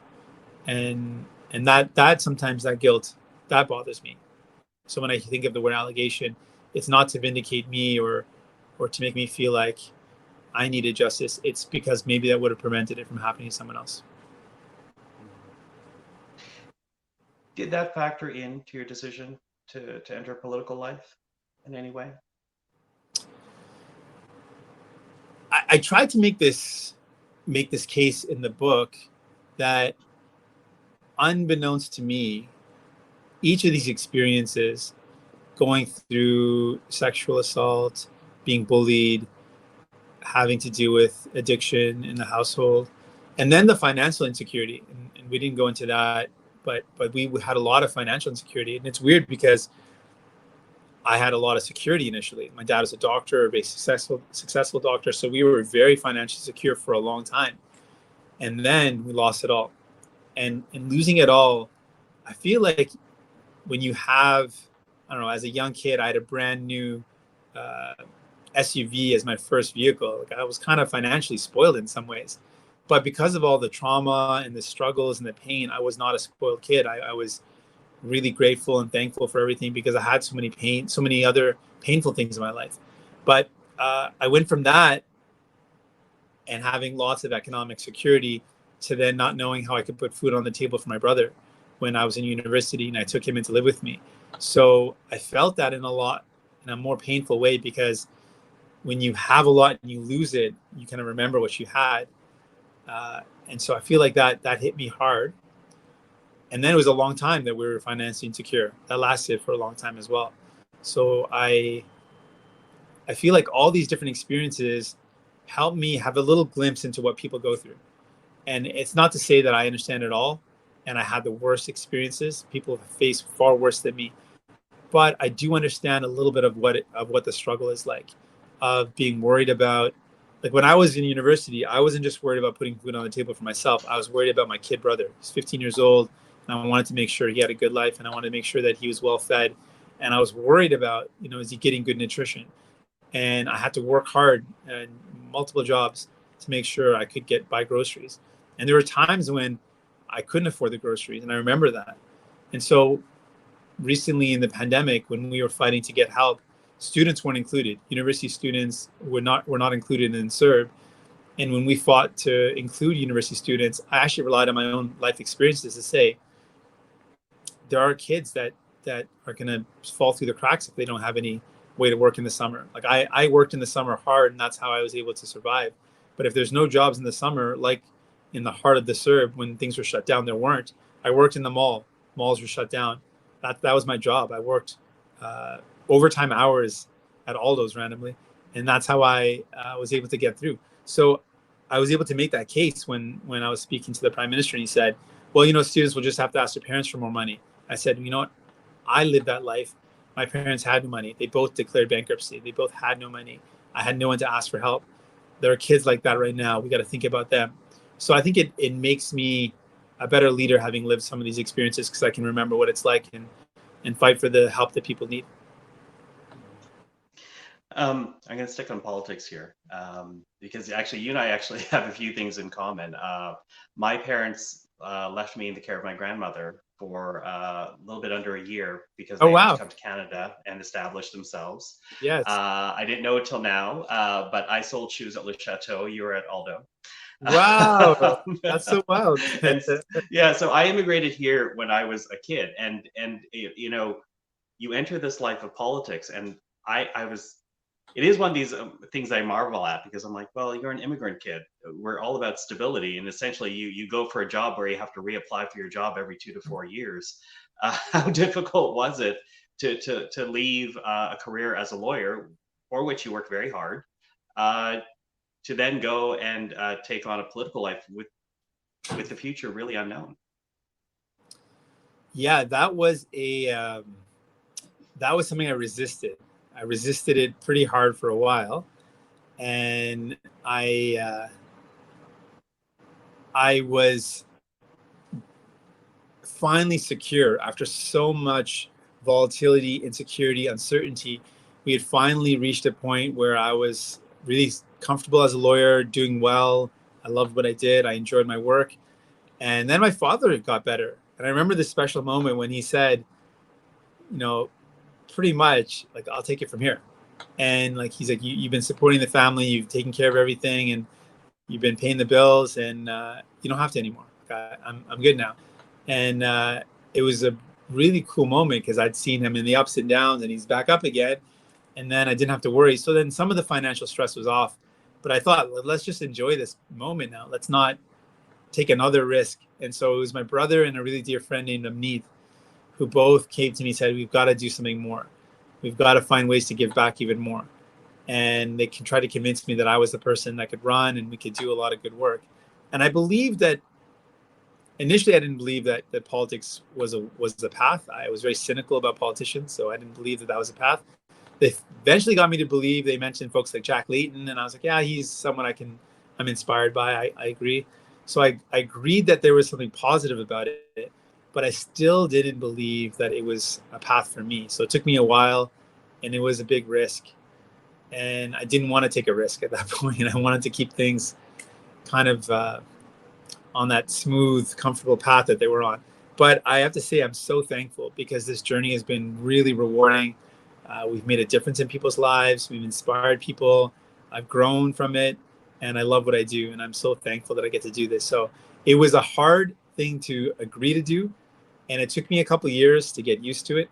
and that sometimes that guilt that bothers me. So when I think of the word allegation, it's not to vindicate me or to make me feel like I needed justice. It's because maybe that would have prevented it from happening to someone else. Did that factor into your decision to enter political life in any way? I tried to make this case in the book that, unbeknownst to me, each of these experiences, going through sexual assault, being bullied, having to do with addiction in the household, and then the financial insecurity, and we didn't go into that, but we had a lot of financial insecurity. And it's weird because I had a lot of security initially. My dad was a doctor, a very successful doctor, so we were very financially secure for a long time, and then we lost it all. And losing it all, I feel like when you have, I don't know, as a young kid, I had a brand new uh, SUV as my first vehicle. Like, I was kind of financially spoiled in some ways, but because of all the trauma and the struggles and the pain, I was not a spoiled kid. I was really grateful and thankful for everything because I had so many other painful things in my life. But I went from that and having lots of economic security to then not knowing how I could put food on the table for my brother when I was in university, and I took him in to live with me. So I felt that in a more painful way, because when you have a lot and you lose it, you kind of remember what you had. And so I feel like that hit me hard. And then it was a long time that we were financially insecure. That lasted for a long time as well. So I feel like all these different experiences help me have a little glimpse into what people go through. And it's not to say that I understand it all and I had the worst experiences. People have faced far worse than me. But I do understand a little bit of what the struggle is like, of being worried about, like when I was in university, I wasn't just worried about putting food on the table for myself. I was worried about my kid brother. He's 15 years old, and I wanted to make sure he had a good life, and I wanted to make sure that he was well fed. And I was worried about, is he getting good nutrition? And I had to work hard and multiple jobs to make sure I could buy groceries. And there were times when I couldn't afford the groceries, and I remember that. And so recently in the pandemic, when we were fighting to get help, students weren't included. University students were not included in CERB. And when we fought to include university students, I actually relied on my own life experiences to say there are kids that are going to fall through the cracks if they don't have any way to work in the summer. Like I worked in the summer hard, and that's how I was able to survive. But if there's no jobs in the summer, like in the heart of the CERB when things were shut down, there weren't. I worked in the mall. Malls were shut down. That was my job. I worked overtime hours at Aldo's randomly, and that's how I was able to get through. So I was able to make that case when I was speaking to the Prime Minister, and he said, well, students will just have to ask their parents for more money. I said, you know what? I lived that life. My parents had no money. They both declared bankruptcy. They both had no money. I had no one to ask for help. There are kids like that right now. We got to think about them. So I think it makes me a better leader having lived some of these experiences, because I can remember what it's like and fight for the help that people need. I'm going to stick on politics here, because actually you and I actually have a few things in common. My parents left me in the care of my grandmother for a little bit under a year because they had to come to Canada and establish themselves. Yes. I didn't know it till now, but I sold shoes at Le Chateau. You were at Aldo. Wow, that's so wild. And yeah, so I immigrated here when I was a kid, and you know, you enter this life of politics, and I was. It is one of these things I marvel at because I'm like, well, you're an immigrant kid. We're all about stability, and essentially, you go for a job where you have to reapply for your job every 2 to 4 years. How difficult was it to leave a career as a lawyer, for which you worked very hard, uh, to then go and take on a political life with the future really unknown? Yeah, that was something I resisted. I resisted it pretty hard for a while, and I was finally secure after so much volatility, insecurity, uncertainty. We had finally reached a point where I was really comfortable as a lawyer, doing well. I loved what I did. I enjoyed my work. And then my father got better. And I remember this special moment when he said, you know, pretty much like, I'll take it from here. And like, he's like, you've been supporting the family, you've taken care of everything, and you've been paying the bills, and you don't have to anymore. I'm good now. And it was a really cool moment because I'd seen him in the ups and downs, and he's back up again. And then I didn't have to worry. So then some of the financial stress was off. But I thought, let's just enjoy this moment now. Let's not take another risk. And so it was my brother and a really dear friend named Amneet who both came to me and said, we've got to do something more. We've got to find ways to give back even more. And they can try to convince me that I was the person that could run and we could do a lot of good work. And I believed that initially I didn't believe that politics was the path. I was very cynical about politicians, so I didn't believe that was a path. They eventually got me to believe. They mentioned folks like Jack Layton, and I was like, yeah, he's someone I'm inspired by. I agree. So I agreed that there was something positive about it, but I still didn't believe that it was a path for me. So it took me a while, and it was a big risk. And I didn't want to take a risk at that point. I wanted to keep things kind of on that smooth, comfortable path that they were on. But I have to say, I'm so thankful because this journey has been really rewarding. We've made a difference in people's lives. We've inspired people. I've grown from it, and I love what I do. And I'm so thankful that I get to do this. So it was a hard thing to agree to do. And it took me a couple of years to get used to it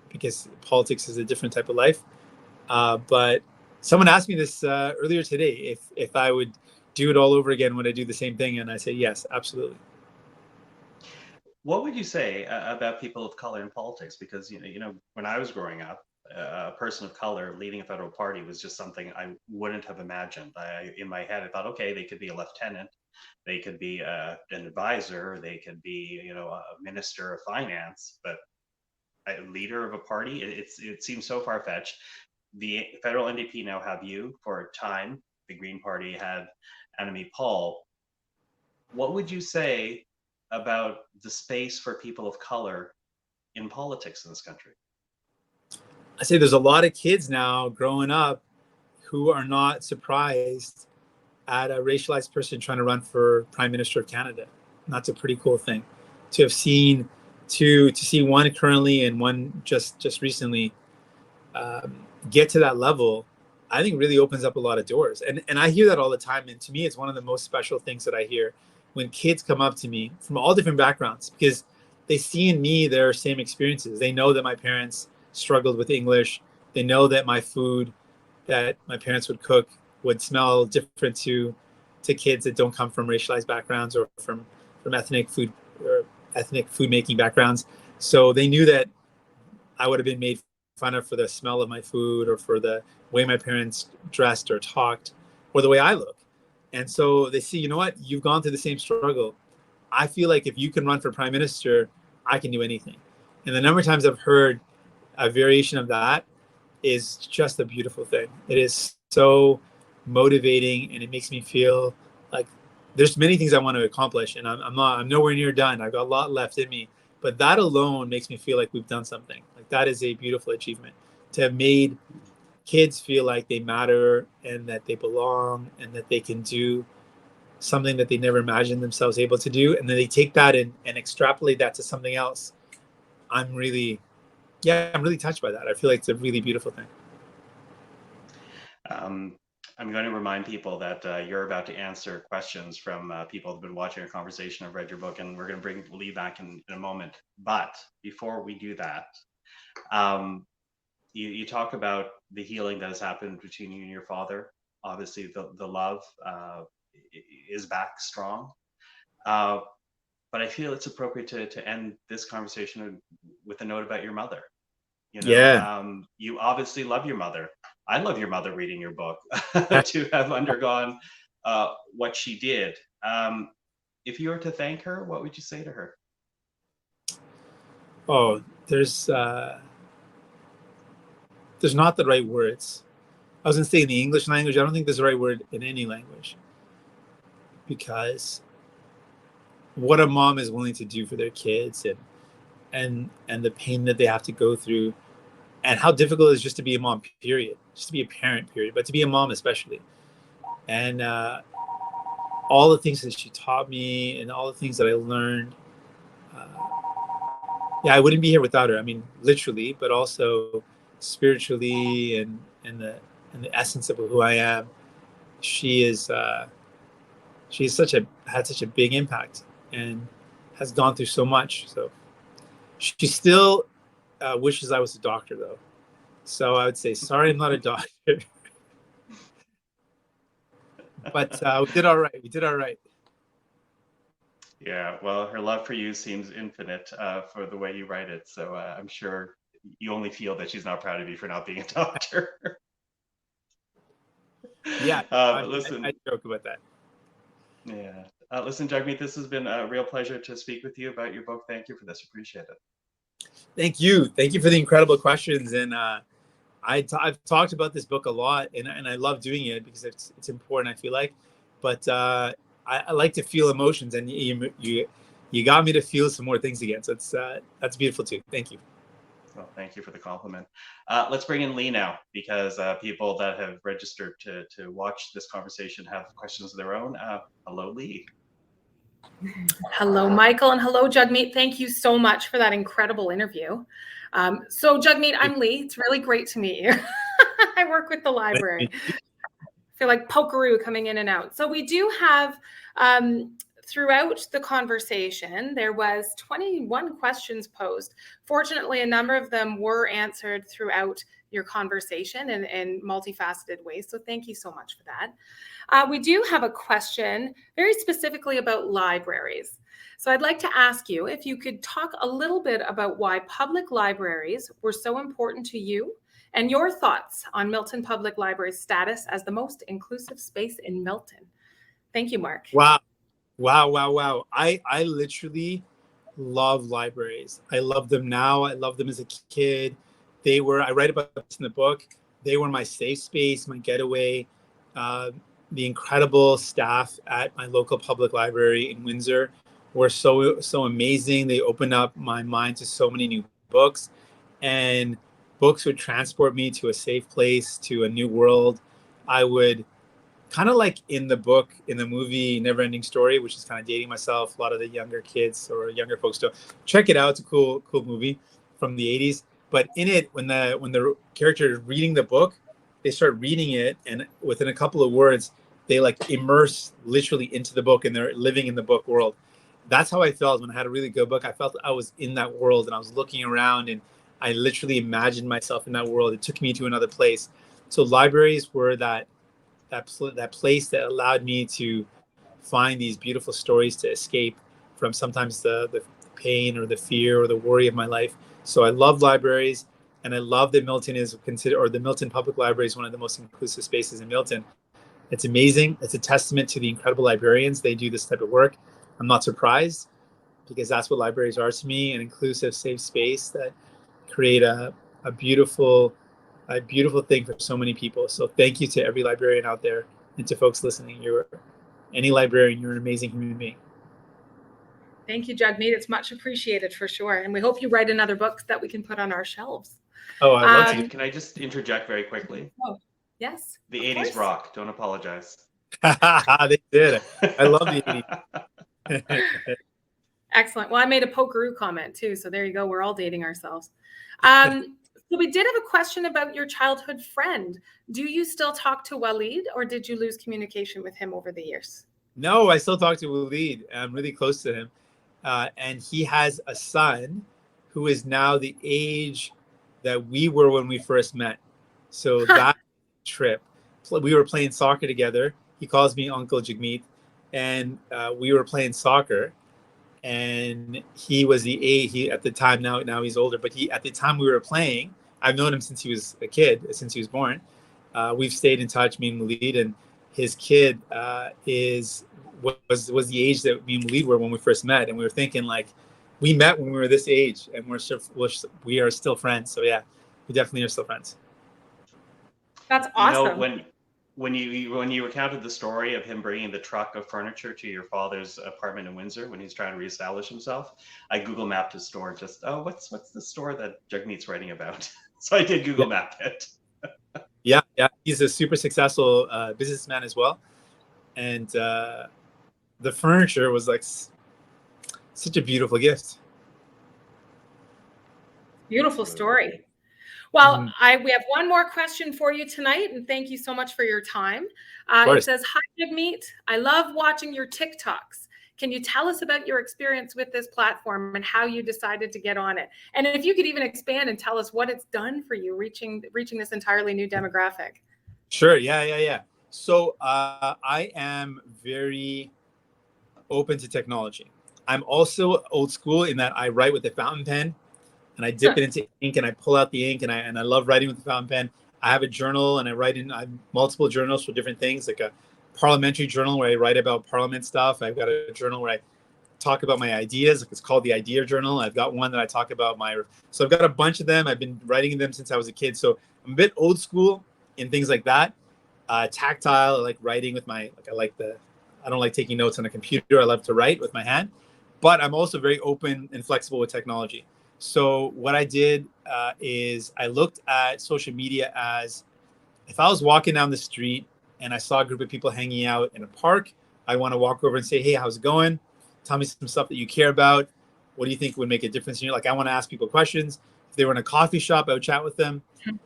because politics is a different type of life. But someone asked me this earlier today, if I would do it all over again, would I do the same thing? And I say, yes, absolutely. What would you say about people of color in politics? Because when I was growing up, a person of color leading a federal party was just something I wouldn't have imagined. In my head, I thought, okay, they could be a lieutenant, they could be an advisor, they could be, a minister of finance, but a leader of a party, it seems so far-fetched. The federal NDP now have you for a time. The Green Party had Annamie Paul. What would you say about the space for people of color in politics in this country? I say there's a lot of kids now growing up who are not surprised at a racialized person trying to run for Prime Minister of Canada. And that's a pretty cool thing to have seen, to see one currently and one just recently get to that level. I think really opens up a lot of doors. And I hear that all the time. And to me, it's one of the most special things that I hear when kids come up to me from all different backgrounds, because they see in me their same experiences. They know that my parents struggled with English. They know that my food that my parents would cook would smell different to kids that don't come from racialized backgrounds or from ethnic food making backgrounds. So they knew that I would have been made fun of for the smell of my food or for the way my parents dressed or talked or the way I look. And so they see, you know what, you've gone through the same struggle. I feel like if you can run for prime minister, I can do anything. And the number of times I've heard a variation of that is just a beautiful thing. It is so motivating, and it makes me feel like there's many things I want to accomplish, and I'm nowhere near done. I've got a lot left in me, but that alone makes me feel like we've done something. Like that is a beautiful achievement, to have made kids feel like they matter and that they belong and that they can do something that they never imagined themselves able to do, and then they take that and extrapolate that to something else. I'm really touched by that. I feel like it's a really beautiful thing. I'm going to remind people that you're about to answer questions from people who've been watching our conversation, have read your book, and we're going to bring Lee back in a moment. But before we do that, you talk about the healing that has happened between you and your father. Obviously, the love is back strong. But I feel it's appropriate to end this conversation with a note about your mother. You know, Yeah. You obviously love your mother. I love your mother reading your book to have undergone what she did. If you were to thank her, what would you say to her? Oh, there's not the right words. I was gonna say in the English language, I don't think there's the right word in any language, because what a mom is willing to do for their kids, and the pain that they have to go through, and how difficult it is just to be a mom, period, just to be a parent, period, but to be a mom especially. And all the things that she taught me and all the things that I learned, yeah, I wouldn't be here without her. I mean, literally, but also spiritually, and the essence of who I am. She is she's had such a big impact, and has gone through so much. So she still wishes I was a doctor, though. So I would say, sorry, I'm not a doctor. But we did all right. We did all right. Yeah, well, her love for you seems infinite for the way you write it. So I'm sure you only feel that she's not proud of you for not being a doctor. Yeah, listen, I joke about that. Yeah. Listen, Jagmeet, this has been a real pleasure to speak with you about your book. Thank you for this. Appreciate it. Thank you. Thank you for the incredible questions. And I've talked about this book a lot, and I love doing it because it's important, I feel like. But I like to feel emotions, and you got me to feel some more things again. So that's beautiful too. Thank you. Well, thank you for the compliment. Let's bring in Lee now, because people that have registered to watch this conversation have questions of their own. Hello, Lee. Hello, Michael, and hello, Jagmeet. Thank you so much for that incredible interview. So, Jagmeet, I'm Lee. It's really great to meet you. I work with the library. I feel like pokeroo coming in and out. So we do have, throughout the conversation, there was 21 questions posed. Fortunately, a number of them were answered throughout your conversation in multifaceted ways. So thank you so much for that. We do have a question very specifically about libraries. So I'd like to ask you if you could talk a little bit about why public libraries were so important to you, and your thoughts on Milton Public Library's status as the most inclusive space in Milton. Thank you, Mark. Wow. I literally love libraries. I love them now. I love them as a kid. I write about this in the book. They were my safe space, my getaway. The incredible staff at my local public library in Windsor were so amazing. They opened up my mind to so many new books, and books would transport me to a safe place, to a new world. I would, kind of like in the book, in the movie Neverending Story, which is kind of dating myself. A lot of the younger kids or younger folks don't check it out. It's a cool movie from the 80s. But in it, when the character is reading the book, they start reading it, and within a couple of words, they like immerse literally into the book, and they're living in the book world. That's how I felt when I had a really good book. I felt I was in that world, and I was looking around, and I literally imagined myself in that world. It took me to another place. So libraries were that place that allowed me to find these beautiful stories to escape from sometimes the pain or the fear or the worry of my life. So I love libraries, and I love that Milton is considered, or the Milton Public Library is one of the most inclusive spaces in Milton. It's amazing. It's a testament to the incredible librarians. They do this type of work. I'm not surprised, because that's what libraries are to me, an inclusive, safe space that create a beautiful thing for so many people. So thank you to every librarian out there, and to folks listening. Any librarian, you're an amazing human being. Thank you, Jagmeet. It's much appreciated for sure. And we hope you write another book that we can put on our shelves. Oh, I love to. Can I just interject very quickly? Oh, yes. The 80s rock. Don't apologize. They did. I love the 80s. Excellent. Well, I made a pokeroo comment too. So there you go. We're all dating ourselves. So we did have a question about your childhood friend. Do you still talk to Waleed, or did you lose communication with him over the years? No, I still talk to Waleed. I'm really close to him. And he has a son who is now the age that we were when we first met. So that trip, we were playing soccer together. He calls me Uncle Jagmeet. And we were playing soccer. And he was the age, he at the time, now he's older, but at the time we were playing, I've known him since he was a kid, since he was born. We've stayed in touch, me and Waleed, and his kid was the age that me and Waleed were when we first met. And we were thinking, like, we met when we were this age, and we are still friends. So yeah, we definitely are still friends. That's awesome. You know, when you recounted the story of him bringing the truck of furniture to your father's apartment in Windsor when he's trying to reestablish himself, I Google mapped his store. What's the store that Jagmeet's writing about? So I did Google map it. Yeah, he's a super successful businessman as well, and the furniture was like such a beautiful gift. Beautiful story. Well, we have one more question for you tonight, and thank you so much for your time. It says, "Hi, Jagmeet. I love watching your TikToks. Can you tell us about your experience with this platform and how you decided to get on it? And if you could even expand and tell us what it's done for you reaching this entirely new demographic." Sure. Yeah. So I am very open to technology. I'm also old school in that I write with a fountain pen. And I dip it into ink and I pull out the ink, and I love writing with the fountain pen. I have a journal and I have multiple journals for different things, like a parliamentary journal where I write about parliament stuff. I've got a journal where I talk about my ideas. It's called the Idea Journal. I've got one that I talk about so I've got a bunch of them. I've been writing in them since I was a kid. So I'm a bit old school in things like that. Tactile, I like writing with I don't like taking notes on a computer. I love to write with my hand, but I'm also very open and flexible with technology. So what I did is I looked at social media as, if I was walking down the street and I saw a group of people hanging out in a park, I want to walk over and say, "Hey, how's it going? Tell me some stuff that you care about. What do you think would make a difference in your life?" Like, I want to ask people questions. If they were in a coffee shop, I would chat with them.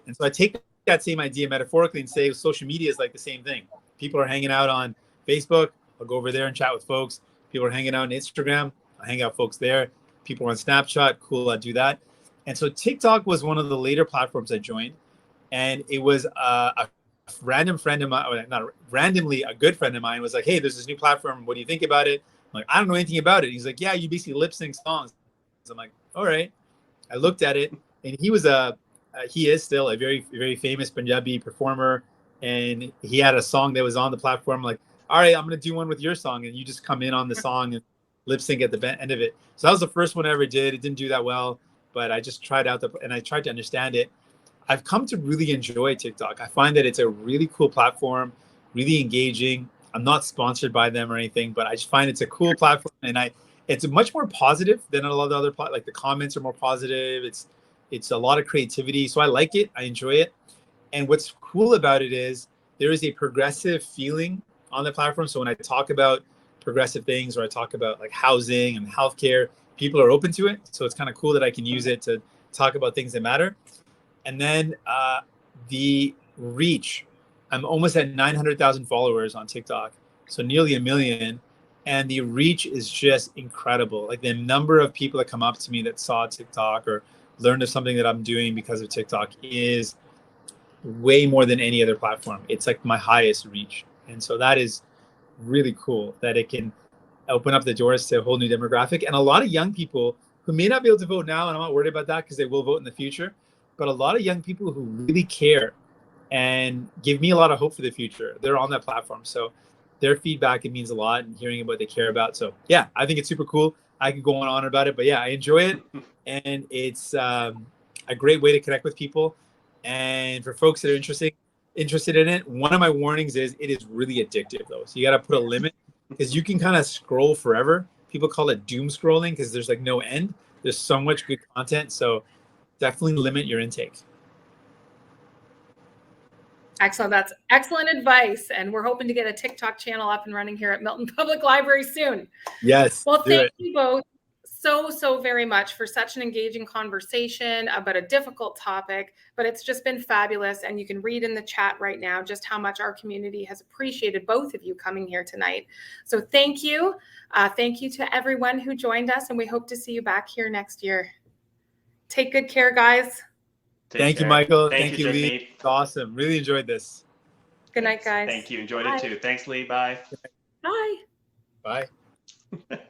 And so I take that same idea metaphorically and say social media is like the same thing. People are hanging out on Facebook. I'll go over there and chat with folks. People are hanging out on Instagram. I'll hang out with folks there. People on Snapchat, cool, I do that. And so TikTok was one of the later platforms I joined. And it was a random friend of mine, not randomly, a good friend of mine was like, "Hey, there's this new platform. What do you think about it?" I'm like, "I don't know anything about it." He's like, "Yeah, you basically lip sync songs." So I'm like, "All right." I looked at it, and he is still a very, very famous Punjabi performer. And he had a song that was on the platform. I'm like, "All right, I'm going to do one with your song." And you just come in on the song and lip sync at the end of it. So that was the first one I ever did. It didn't do that well, but I just tried out and I tried to understand it. I've come to really enjoy TikTok. I find that it's a really cool platform, really engaging. I'm not sponsored by them or anything, but I just find it's a cool platform, and it's much more positive than a lot of the other like the comments are more positive. It's a lot of creativity, so I like it. I enjoy it. And what's cool about it is there is a progressive feeling on the platform. So when I talk about progressive things, or I talk about like housing and healthcare, people are open to it. So it's kind of cool that I can use it to talk about things that matter. And then the reach, I'm almost at 900,000 followers on TikTok, so nearly 1 million. And the reach is just incredible. Like, the number of people that come up to me that saw TikTok or learned of something that I'm doing because of TikTok is way more than any other platform. It's like my highest reach. And so that is really cool that it can open up the doors to a whole new demographic. And a lot of young people who may not be able to vote now, and I'm not worried about that because they will vote in the future, but a lot of young people who really care and give me a lot of hope for the future, they're on that platform. So their feedback, it means a lot, and hearing about what they care about. So yeah, I think it's super cool. I could go on about it, but yeah, I enjoy it. And it's a great way to connect with people. And for folks that are interested in it, one of my warnings is it is really addictive though. So you got to put a limit, because you can kind of scroll forever. People call it doom scrolling because there's like no end. There's so much good content. So definitely limit your intake. Excellent. That's excellent advice. And we're hoping to get a TikTok channel up and running here at Milton Public Library soon. Yes. Well, thank you both so very much for such an engaging conversation about a difficult topic, but it's just been fabulous. And you can read in the chat right now just how much our community has appreciated both of you coming here tonight. So thank you. Thank you to everyone who joined us, and we hope to see you back here next year. Take good care, guys. Thank you, Michael. Thank you, Lee. Jagmeet. It's awesome. Really enjoyed this. Good night, guys. Thank you. Enjoyed it too. Thanks, Lee. Bye. Bye. Bye.